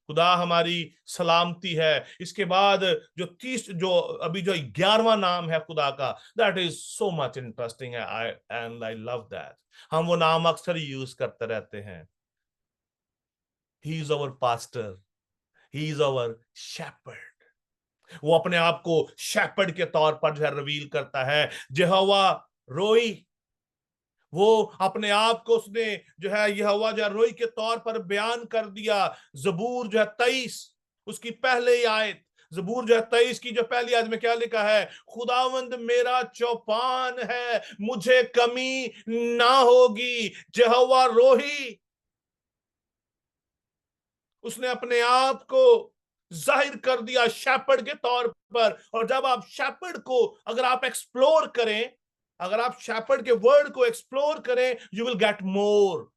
खुदा हमारी सलामती है। इसके बाद जो अभी जो 11वां नाम है खुदा का, that is so much interesting है, आई लव दैट। हम वो नाम अक्सर यूज करते रहते हैं। He is our pastor, he is our shepherd. वो अपने आप को शेपर्ड के तौर पर जो है रिवील करता है। यहोवा रोई, वो अपने आप को उसने जो है यहोवा जो है रोई के तौर पर बयान कर दिया। जबूर जो है 23 उसकी पहले ही आयत, जबूर जो है 23 की जो पहली आयत में क्या लिखा है? खुदावंद मेरा चौपान है, मुझे कमी ना होगी। यहोवा रोही, उसने अपने आप को जाहिर कर दिया शेपर्ड के तौर पर। और जब आप शेपर्ड को अगर आप एक्सप्लोर करें, अगर आप शेपर्ड के वर्ड को एक्सप्लोर करें, you will get more.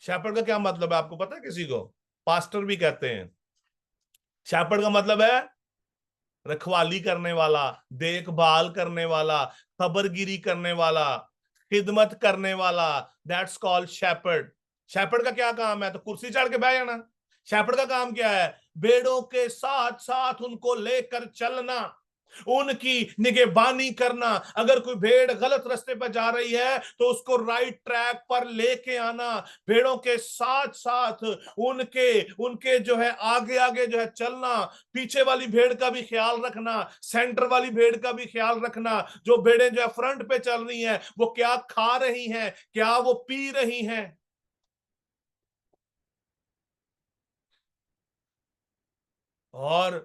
Shepherd का क्या मतलब है आपको पता है? किसी को पास्टर भी कहते हैं। शेपर्ड का मतलब है रखवाली करने वाला, देखभाल करने वाला, खबरगिरी करने वाला, खिदमत करने वाला। That's called shepherd. शेपर्ड का क्या काम है? तो कुर्सी चढ़ के बैठ जाना। शेपर्ड का काम क्या है? भेड़ों के साथ साथ उनको लेकर चलना, उनकी निगहबानी करना। अगर कोई भेड़ गलत रास्ते पर जा रही है तो उसको राइट ट्रैक पर लेके आना, भेड़ों के साथ साथ उनके उनके जो है आगे आगे जो है चलना, पीछे वाली भेड़ का भी ख्याल रखना, सेंटर वाली भेड़ का भी ख्याल रखना। जो भेड़ें जो है फ्रंट पे चल रही हैं वो क्या खा रही हैं, क्या वो पी रही हैं। और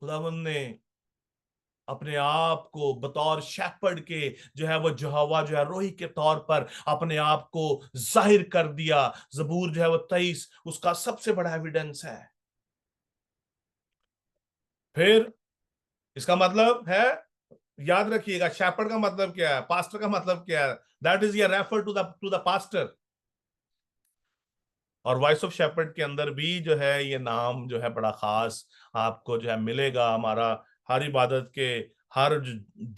खुदावंद ने अपने आप को बतौर शेपर्ड के जो है वो यहोवा जो है रोही के तौर पर अपने आप को जाहिर कर दिया। जबूर जो है वो 23 उसका सबसे बड़ा एविडेंस है। फिर इसका मतलब है, याद रखिएगा, शेपर्ड का मतलब क्या है, पास्टर का मतलब क्या है? दैट इज ये रेफर टू द पास्टर। और वॉइस ऑफ शेपर्ड के अंदर भी जो है ये नाम जो है बड़ा खास आपको जो है मिलेगा। हमारा हर इबादत के हर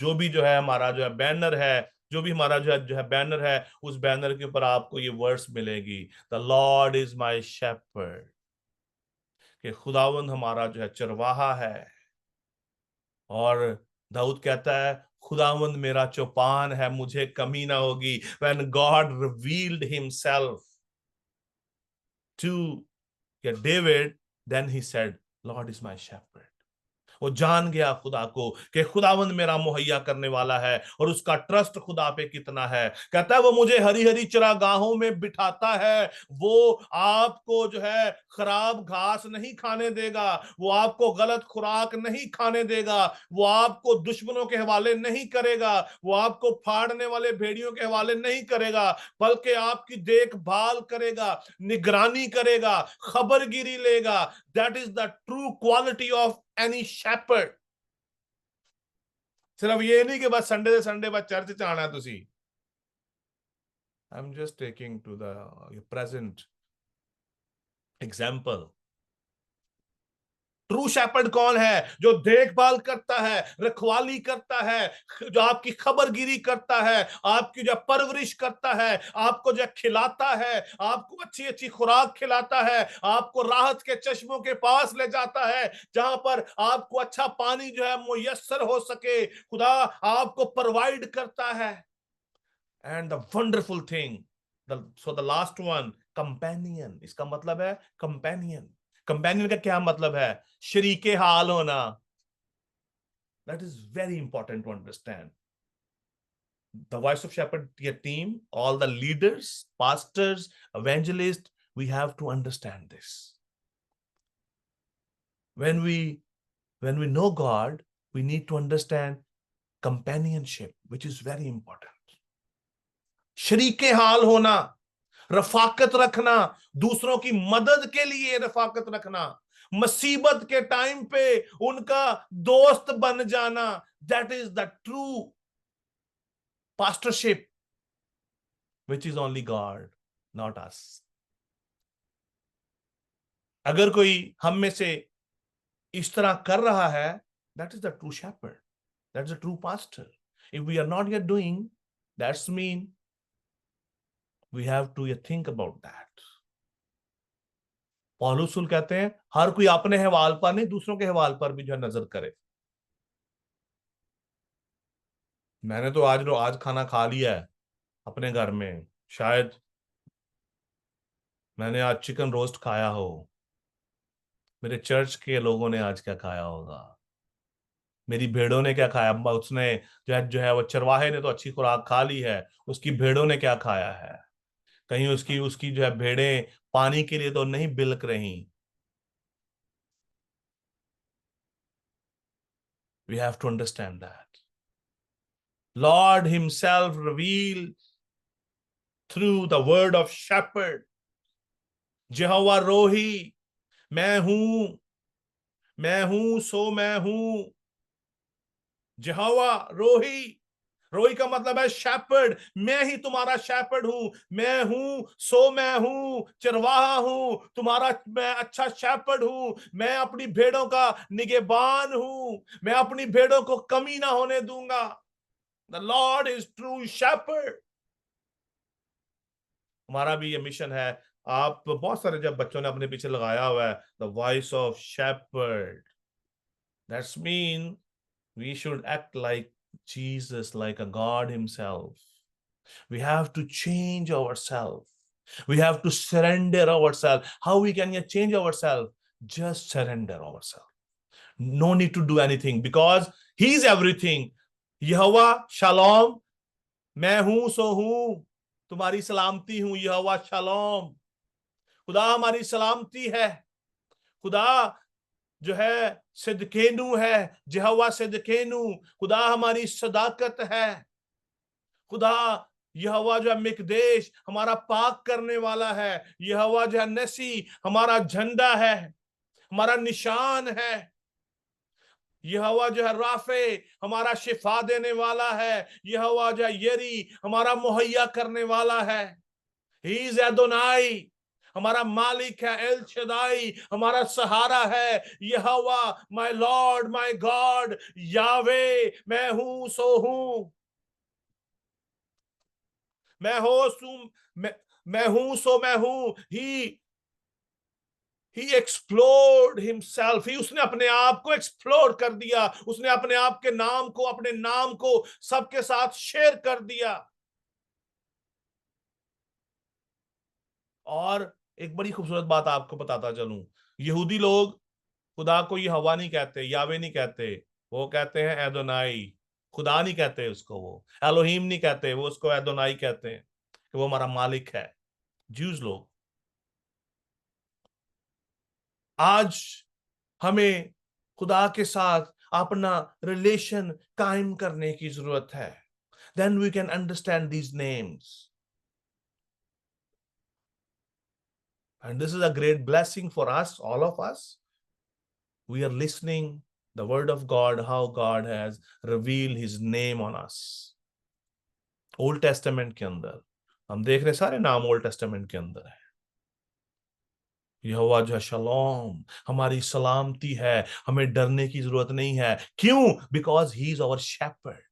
जो भी जो है हमारा जो है बैनर है, जो भी हमारा जो है बैनर है, उस बैनर के ऊपर आपको ये वर्ड्स मिलेगी, the Lord is my shepherd, कि खुदावंद हमारा जो है चरवाहा है। और दाऊद कहता है खुदावंद मेरा चौपान है, मुझे कमी ना होगी। When God revealed himself to David, then he said, Lord is my shepherd. वो जान गया खुदा को कि खुदावंद मेरा मुहैया करने वाला है, और उसका ट्रस्ट खुदा पे कितना है। कहता है वो मुझे हरी हरी चरागाहों में बिठाता है, वो आपको जो है खराब घास नहीं खाने देगा, वो आपको गलत खुराक नहीं खाने देगा, वो आपको दुश्मनों के हवाले नहीं करेगा, वो आपको फाड़ने वाले भेड़ियों के हवाले नहीं करेगा, बल्कि आपकी देखभाल करेगा, निगरानी करेगा, खबरगिरी लेगा। That is the true quality of any shepherd. सिर्फ ये नहीं कि बस संडे से संडे बस चर्च च आना तुसी। I am just taking to the present example. True shepherd कौन है? जो देखभाल करता है, रखवाली करता है, जो आपकी खबरगिरी करता है, आपकी जो परवरिश करता है, आपको जो खिलाता है, आपको अच्छी अच्छी खुराक खिलाता है, आपको राहत के चश्मों के पास ले जाता है जहां पर आपको अच्छा पानी जो है मुयस्सर हो सके। खुदा आपको प्रोवाइड करता है। And the wonderful thing, so the last one, companion. इसका मतलब है कंपेनियन। कंपेनियन का क्या मतलब है? शरीके हाल होना। That is very important to understand. The voice of shepherd team, all the leaders, pastors, evangelists, we have to understand this. When we know God, we need to understand companionship, which is very important. शरीके हाल होना, रफाकत रखना, दूसरों की मदद के लिए रफाकत रखना, मुसीबत के टाइम पे उनका दोस्त बन जाना। That is the true pastorship, which is only God, not us. अगर कोई हम में से इस तरह कर रहा है, that is the true shepherd, that's the true pastor. If we are not yet doing, that's mean we have to think about that. पौलुस कहते हैं हर कोई अपने हवाल पर नहीं, दूसरों के हवाल पर भी जो नजर करे। मैंने तो आज खाना खा लिया है अपने घर में, शायद मैंने आज चिकन रोस्ट खाया हो, मेरे चर्च के लोगों ने आज क्या खाया होगा, मेरी भेड़ों ने क्या खाया, उसने जो है वो चरवाहे ने तो अच्छी खुराक खा ली है, उसकी भेड़ों ने क्या खाया है। कहीं उसकी उसकी जो है भेड़ें पानी के लिए तो नहीं बिलक रही। We have to understand that. Lord himself revealed through the word of shepherd. यहोवा रोही, मैं हूं सो मैं हूं। यहोवा रोही, रोही का मतलब है शेपर्ड, मैं ही तुम्हारा शेपर्ड हूं, मैं हूं सो मैं हूं, चरवाहा हूं तुम्हारा, मैं अच्छा शेपर्ड हूं, मैं अपनी भेड़ों का निगहबान हूं, मैं अपनी भेड़ों को कमी ना होने दूंगा। The Lord is true shepherd. हमारा भी ये मिशन है। आप बहुत सारे जब बच्चों ने अपने पीछे लगाया हुआ है the voice of shepherd, that's mean we should act like Jesus, like a God himself. We have to change ourselves. We have to surrender ourselves. How we can change ourselves? Just surrender ourselves. No need to do anything because He's everything. Jehovah shalom, मैं हूं सो हूं, तुम्हारी सलामती हूं। यहोवा shalom, खुदा हमारी सलामती है। खुदा जो है सिदकेनू है, यहोवा सिदकेनू, खुदा हमारी सदाकत है। खुदा यहोवा जो है मिकदेश, हमारा पाक करने वाला है। यहोवा जो है नसी, हमारा झंडा है, हमारा निशान है। यहोवा जो है राफे, हमारा शिफा देने वाला है। यहोवा जो है यरी, हमारा मुहैया करने वाला है। ही इज एदोनाई, हमारा मालिक है। एल शदाई, हमारा सहारा है। यहोवा माय लॉर्ड माय गॉड, यावे, मैं हूं सो हूं, मैं हूं सो मैं हूं। ही एक्सप्लोर्ड हिमसेल्फ, ही उसने अपने आप को एक्सप्लोर कर दिया, उसने अपने आप के नाम को, अपने नाम को सबके साथ शेयर कर दिया। और एक बड़ी खूबसूरत बात आपको बताता चलूं, यहूदी लोग खुदा को ये हवा नहीं कहते, यावे नहीं कहते, वो कहते हैं एदोनाई। खुदा नहीं कहते उसको, वो एलोहीम नहीं कहते, वो उसको एदोनाई कहते हैं कि वो हमारा मालिक है। ज्यूज लोग, आज हमें खुदा के साथ अपना रिलेशन कायम करने की जरूरत है। Then we can understand these names, and this is a great blessing for us, all of us. We are listening the word of God, how God has revealed his name on us. Old testament के अंदर हम देख रहे सारे नाम old testament के अंदर है। यहोवा जो है शलोम, हमारी सलामती है, हमें डरने की जरूरत नहीं है। क्यों? Because he is our shepherd.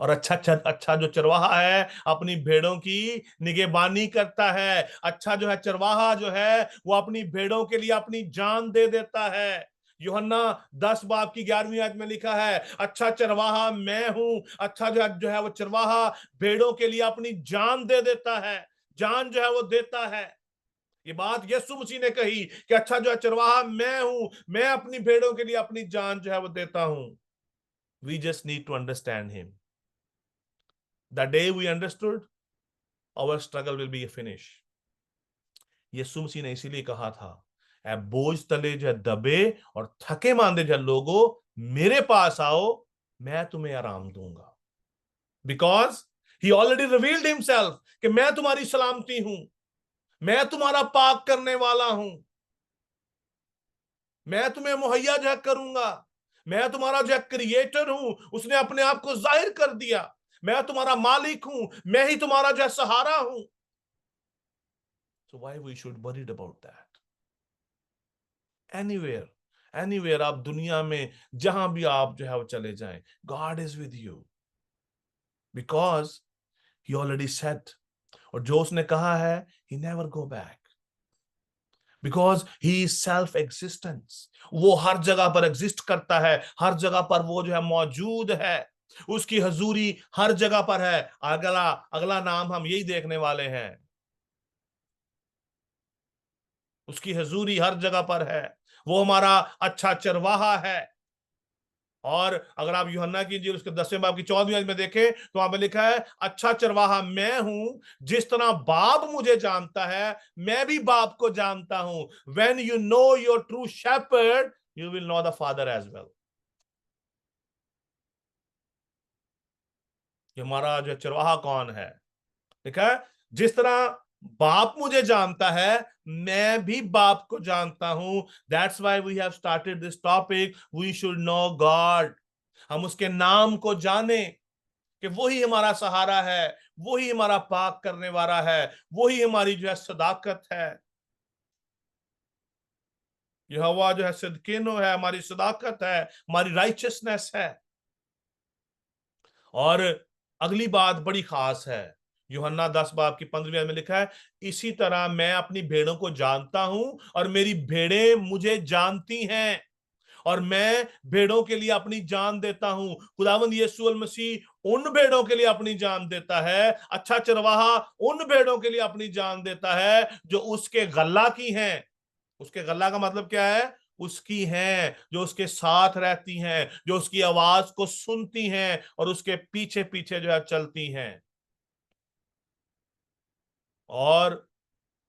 और अच्छा जो चरवाहा है अपनी भेड़ों की निगहबानी करता है। अच्छा जो है चरवाहा जो है वो अपनी भेड़ों के लिए अपनी जान दे देता है। यूहन्ना 10 बाब की 11वीं आयत में लिखा है, अच्छा चरवाहा मैं हूं। अच्छा जो है वो चरवाहा भेड़ों के लिए अपनी जान दे देता है, जान जो है वो देता है। ये बात यीशु मसीह ने कही कि अच्छा जो है चरवाहा मैं हूं, मैं अपनी भेड़ों के लिए अपनी जान जो है वो देता हूं। We just need to understand him. The day we understood, our struggle will be a finish. Yeshu Masih ने इसीलिए कहा था, ऐ बोझ तले जो दबे और थके मांदे जो लोगों, मेरे पास आओ, मैं तुम्हें आराम दूंगा। Because he already revealed himself कि मैं तुम्हारी सलामती हूं, मैं तुम्हारा पाक करने वाला हूं, मैं तुम्हें मुहैया जो है करूंगा, मैं तुम्हारा जो है क्रिएटर हूं। उसने अपने आप को जाहिर कर दिया, मैं तुम्हारा मालिक हूं, मैं ही तुम्हारा जो है सहारा हूं। So why we should worried about that? Anywhere आप दुनिया में जहां भी आप जो है वो चले जाएं, God is with you because he already said, और जो उसने कहा है, he never go back because he is self existence। वो हर जगह पर एग्जिस्ट करता है, हर जगह पर वो जो है मौजूद है, उसकी हजूरी हर जगह पर है। अगला नाम हम यही देखने वाले हैं। उसकी हजूरी हर जगह पर है। वो हमारा अच्छा चरवाहा है। और अगर आप यूहन्ना की इंजील उसके 10वें बाब की 14वीं आयत में देखें तो वहां पर लिखा है, अच्छा चरवाहा मैं हूं, जिस तरह बाप मुझे जानता है मैं भी बाप को जानता हूं। When you know your true shepherd you will know the father as well. हमारा जो चरवाहा कौन है, लिखा है जिस तरह बाप मुझे जानता है मैं भी बाप को जानता हूं। That's why we have started this topic, we should know God. हम उसके नाम को जाने कि वही हमारा सहारा है, वही हमारा पाक करने वाला है, वही हमारी जो है सदाकत है। यहोवा जो है सिदकीनो है, हमारी सदाकत है, हमारी राइचियसनेस है। और अगली बात बड़ी खास है, यूहन्ना 10 बाब की 15वीं आयत में लिखा है, इसी तरह मैं अपनी भेड़ों को जानता हूं और मेरी भेड़ें मुझे जानती हैं और मैं भेड़ों के लिए अपनी जान देता हूं। खुदावंद यीशु मसीह उन भेड़ों के लिए अपनी जान देता है। अच्छा चरवाहा उन भेड़ों के लिए अपनी जान देता है जो उसके गल्ला की हैं। उसके गल्ला का मतलब क्या है? उसकी हैं, जो उसके साथ रहती हैं, जो उसकी आवाज को सुनती हैं और उसके पीछे पीछे जो है चलती हैं। और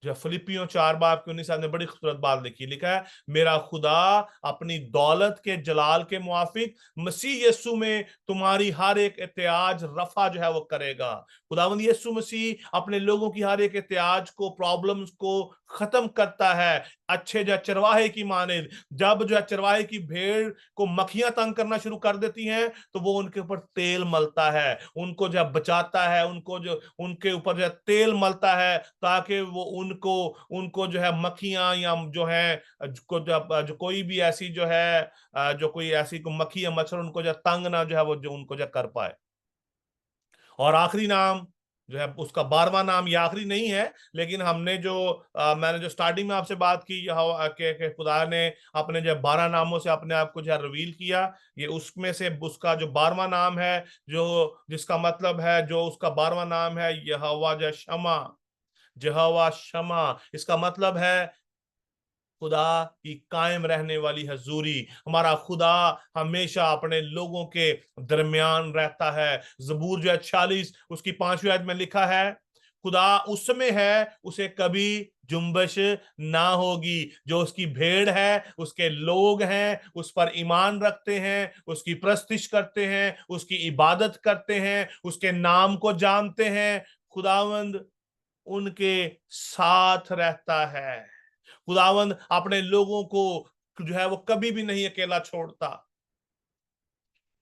जो फिलिपियों 4 बाब के 19 ने बड़ी खूबसूरत बात लिखी, लिखा है, मेरा खुदा अपनी दौलत के जलाल के मुआफिक मसीह यीशु में तुम्हारी हर एक एहतियाज रफा जो है वो करेगा। खुदावंद यीशु मसीह अपने लोगों की हर एक एहतियाज को, प्रॉब्लम्स को खत्म करता है। अच्छे जो चरवाहे की मानिंद, जब जो चरवाहे की भेड़ को मक्खियां तंग करना शुरू कर देती हैं तो वो उनके ऊपर तेल मलता है, उनको जो बचाता है, उनको जो उनके ऊपर जो तेल मलता है ताकि वो उनको उनको जो है मक्खियां या जो है जो कोई भी ऐसी जो है जो कोई ऐसी मक्खी या मच्छर उनको जो तंग ना जो है वो जो उनको जो कर पाए। और आखिरी नाम जो है उसका 12वां नाम, ये आखिरी नहीं है, लेकिन हमने जो मैंने जो स्टार्टिंग में आपसे बात की यहोवा के खुदा ने अपने जो 12 नामों से अपने आप को जो है रिवील किया, ये उसमें से उसका जो 12वां नाम है, जो जिसका मतलब है, जो उसका 12वां नाम है यहोवा जो शमा। यहोवा शमा इसका मतलब है खुदा की कायम रहने वाली हजूरी। हमारा खुदा हमेशा अपने लोगों के दरमियान रहता है। जबूर जो है 46 उसकी 5वीं आयत में लिखा है, खुदा उसमें है, उसे कभी जुम्बश ना होगी। जो उसकी भेड़ है, उसके लोग हैं, उस पर ईमान रखते हैं, उसकी प्रस्तिश करते हैं, उसकी इबादत करते हैं, उसके नाम को जानते हैं, खुदावंद उनके साथ रहता है। खुदावंद अपने लोगों को जो है वो कभी भी नहीं अकेला छोड़ता।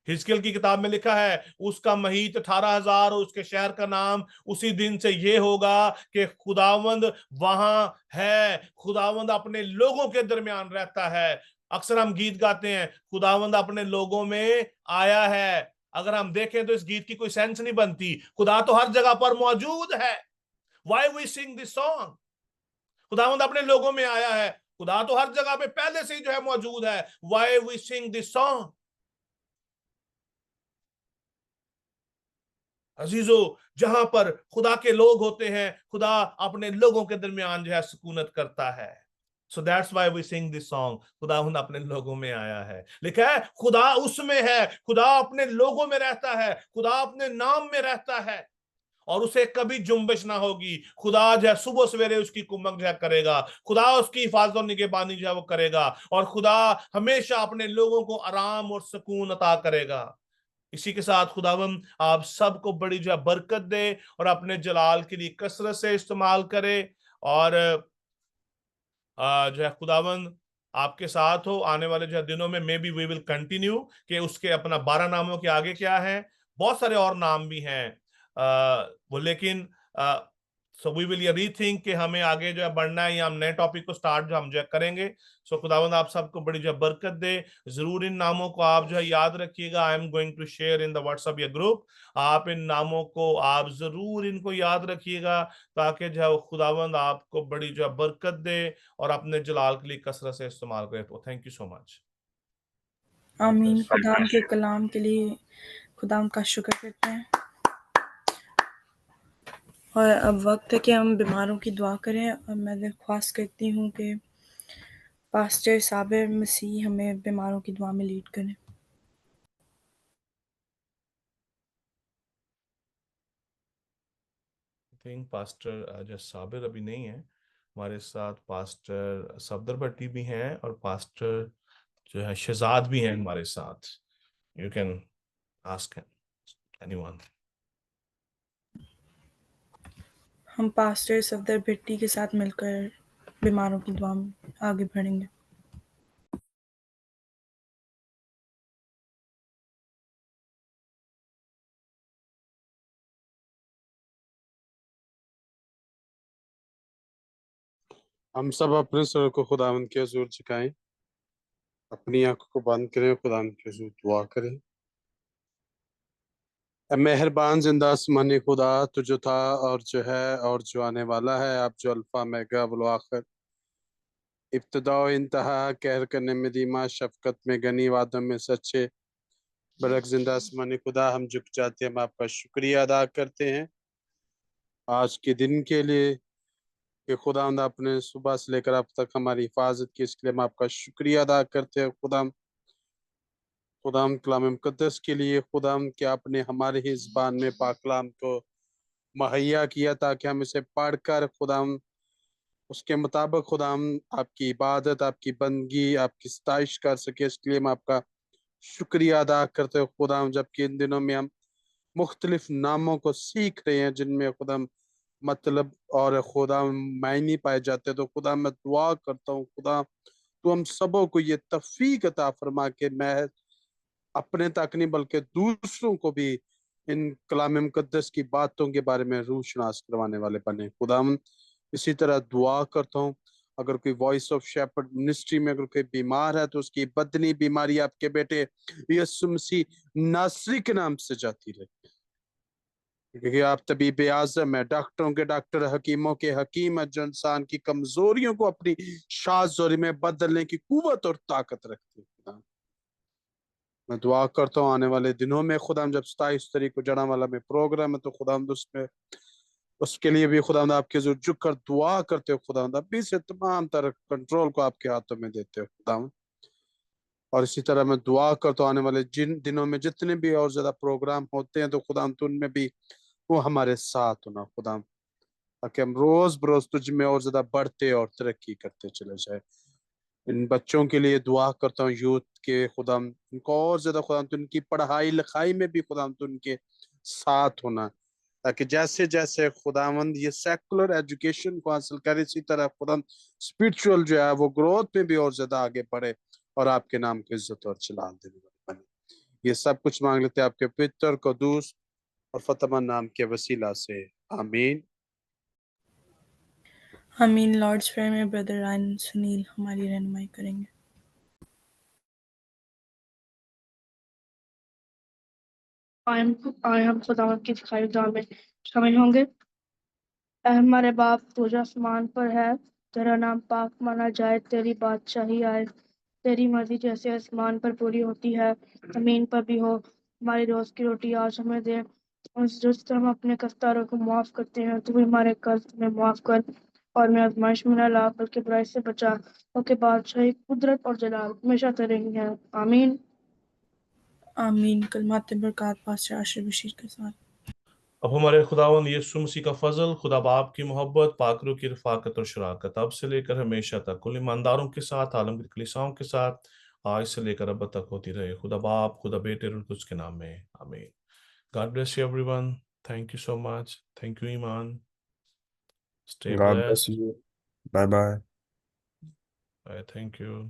हिजकिय्याह की किताब में लिखा है, उसका महीत 18,000 और उसके शहर का नाम उसी दिन से ये होगा कि खुदावंद वहां है। खुदावंद अपने लोगों के दरमियान रहता है। अक्सर हम गीत गाते हैं, खुदावंद अपने लोगों में आया है। अगर हम देखें तो इस गीत की कोई सेंस नहीं बनती। खुदा तो हर जगह पर मौजूद है। Why we sing this song? खुदावंद अपने लोगों में आया है। खुदा तो हर जगह पे पहले से ही जो है मौजूद है। Why we sing this song? अजीजों, जहां पर खुदा के लोग होते हैं, खुदा अपने लोगों के दरमियान जो है सुकूनत करता है। So that's why we sing this song. खुदा अपने लोगों में आया है। लिखा है खुदा उसमें है, खुदा अपने लोगों में रहता है, खुदा अपने नाम में रहता है और उसे कभी जुम्बिश ना होगी। खुदा जो है सुबह सवेरे उसकी कुमक जो है करेगा। खुदा उसकी हिफाजत और निगहबानी जो है वो करेगा और खुदा हमेशा अपने लोगों को आराम और सुकून अता करेगा। इसी के साथ खुदावंद आप सबको बड़ी जो है बरकत दे और अपने जलाल के लिए कसरत से इस्तेमाल करे। और जो है खुदावंद आपके साथ हो आने वाले जो है दिनों में। Maybe we will continue कि उसके अपना 12 नामों के आगे क्या है। बहुत सारे और नाम भी हैं वो, लेकिन सो वी विल रीथिंक कि हमें आगे जो है बढ़ना है या हम नए टॉपिक को स्टार्ट जो हम जो है करेंगे। सो खुदावंद आप सबको बड़ी जो है बरकत दे। जरूर इन नामों को आप जो है याद रखिएगा। I am going to share in the WhatsApp या ग्रुप। आप इन नामों को आप जरूर इनको याद रखिएगा ताकि जो है वो खुदावंद आपको बड़ी जो है बरकत दे और अपने जलाल के लिए कसरत से इस्तेमाल करे। तो थैंक यू सो मच। आमीन। खुदाम के कलाम के लिए खुदाम का शुक्र करते हैं। और अब वक्त है कि हम बीमारों की दुआ करें और मैं दरख्वास्त करती हूँ कि पास्टर साबिर मसीह हमें बीमारों की दुआ में लीड करें। थिंक पास्टर जो साबिर अभी नहीं है हमारे साथ, पास्टर सफदर भट्टी भी हैं और पास्टर जो है शहजाद भी हैं हमारे साथ। You can ask anyone. हम पास्टर सफदर भट्टी के साथ मिलकर बीमारों की दुआ में आगे बढ़ेंगे। हम सब अपने सर को खुदावंद के हुजूर झुकाएं, अपनी आंखों को बंद करें, खुदावंद के हुजूर दुआ करें। ऐ मेहरबान जिंदा आसमानी खुदा, तू जो था और जो है और जो आने वाला है, आप जो अल्फा मेगा वल आखिर, इब्तिदा व इंतहा, कहर करने में दीमा, शफकत में गनी, वादों में सच्चे, बरक जिंदा आसमानी खुदा, हम झुक जाते हैं, हम आपका शुक्रिया अदा करते हैं आज के दिन के लिए कि खुदावंद आपने सुबह से लेकर अब तक हमारी हिफाजत की, इसके लिए हम आपका शुक्रिया अदा करते हैं। खुदाम कलाम मुकद्दस के लिए खुदाम कि आपने हमारे ही ज़बान में पाक कलाम को मुहैया किया ताकि हम इसे पढ़कर खुदाम उसके मुताबिक खुदाम आपकी इबादत, आपकी बंदगी, आपकी सताइश कर सके। इसके लिए हम आपका शुक्रिया अदा करते हो खुदाम, जबकि इन दिनों में हम मुख्तलिफ नामों को सीख रहे हैं जिनमें खुदाम मतलब और खुदा मायने पाए जाते हैं। तो खुदा मैं दुआ करता हूँ खुदा तो हम सबों को ये तौफीक अता फरमा के मैं अपने तक नहीं बल्कि दूसरों को भी इन कलाम मुकद्दस की बातों के बारे में रूशनास करवाने वाले बने। खुदाम इसी तरह दुआ करता हूँ अगर कोई वॉइस ऑफ शेपर्ड मिनिस्ट्री में अगर कोई बीमार है तो उसकी बदनी बीमारी आपके बेटे यीशु मसीह नासरी के नाम से जाती रहे, क्योंकि आप तबीब आज़म है, डॉक्टरों के डॉक्टर, हकीमों के हकीम है, जो इंसान की कमजोरियों को अपनी शाज़ोरी में बदलने की कुव्वत और ताकत रखते हैं। मैं दुआ करता हूँ आने वाले दिनों में खुदा जब 27 तारीख को जड़ावाला में प्रोग्राम है तो खुदा उसमें उसके लिए भी खुदा आपके जो झुक कर दुआ करते हो खुदा अभी से तमाम तरह कंट्रोल को आपके हाथों में देते हो खुदा। और इसी तरह मैं दुआ करता हूँ आने वाले जिन दिनों में जितने भी और ज्यादा प्रोग्राम होते हैं तो खुदा तो उनमें भी वो हमारे साथ होना खुदा, ताकि हम रोज बरोज तुझ में और ज्यादा बढ़ते और तरक्की करते चले जाए। इन बच्चों के लिए दुआ करता हूँ यूथ के खुदा उनको और ज्यादा खुदा तो उनकी पढ़ाई लिखाई में भी खुदा तो उनके साथ होना, ताकि जैसे जैसे खुदावंद ये सेकुलर एजुकेशन को हासिल करे इसी तरह खुदा स्पिरिचुअल जो है वो ग्रोथ में भी और ज्यादा आगे बढ़े और आपके नाम की इज्जत और जलाल देने वाले बने। ये सब कुछ मांग लेते हैं आपके पितर कुदूस और फतमा नाम के वसीला से, आमीन। आमीन। लॉर्ड्स प्रेयर में ब्रदर रायन सुनील हमारी रहनुमाई करेंगे। आए हम खुदावंद की दिखाई दुआ में शामिल होंगे। ऐ हमारे बाप तू जो आसमान पर है, तेरा नाम पाक माना जाए, तेरी बादशाही आए, तेरी मर्जी जैसे आसमान पर पूरी होती है जमीन पर भी हो। हमारी रोज की रोटी आज हमें दे, और जिस तरह हम अपने कर्जदारों को माफ करते हैं तू भी हमारे कर्ज में माफ कर, और मैं आजमाइश में न ला बल्कि बुराई से बचा, क्योंकि बादशाही कुदरत और जलाल हमेशा तेरे ही है, आमीन। आमीन। कलमात बरक़ात पास्टर आशिर बशीर के साथ। अब हमारे खुदावंद यीशु मसीह का फजल, खुदा बाप की मोहब्बत, पाकरों की रफ़ाकत और शराकत अब से लेकर हमेशा तक कुल ईमानदारों के साथ, आलम की कलीसियाओं के साथ, आज से लेकर अब तक होती रहे। खुदा बाप, खुदा बेटे और कुछ के नाम में, आमीन। God bless you everyone. Thank you so much. Thank you Iman. Stay God bless blessed. you. Bye bye. Thank you.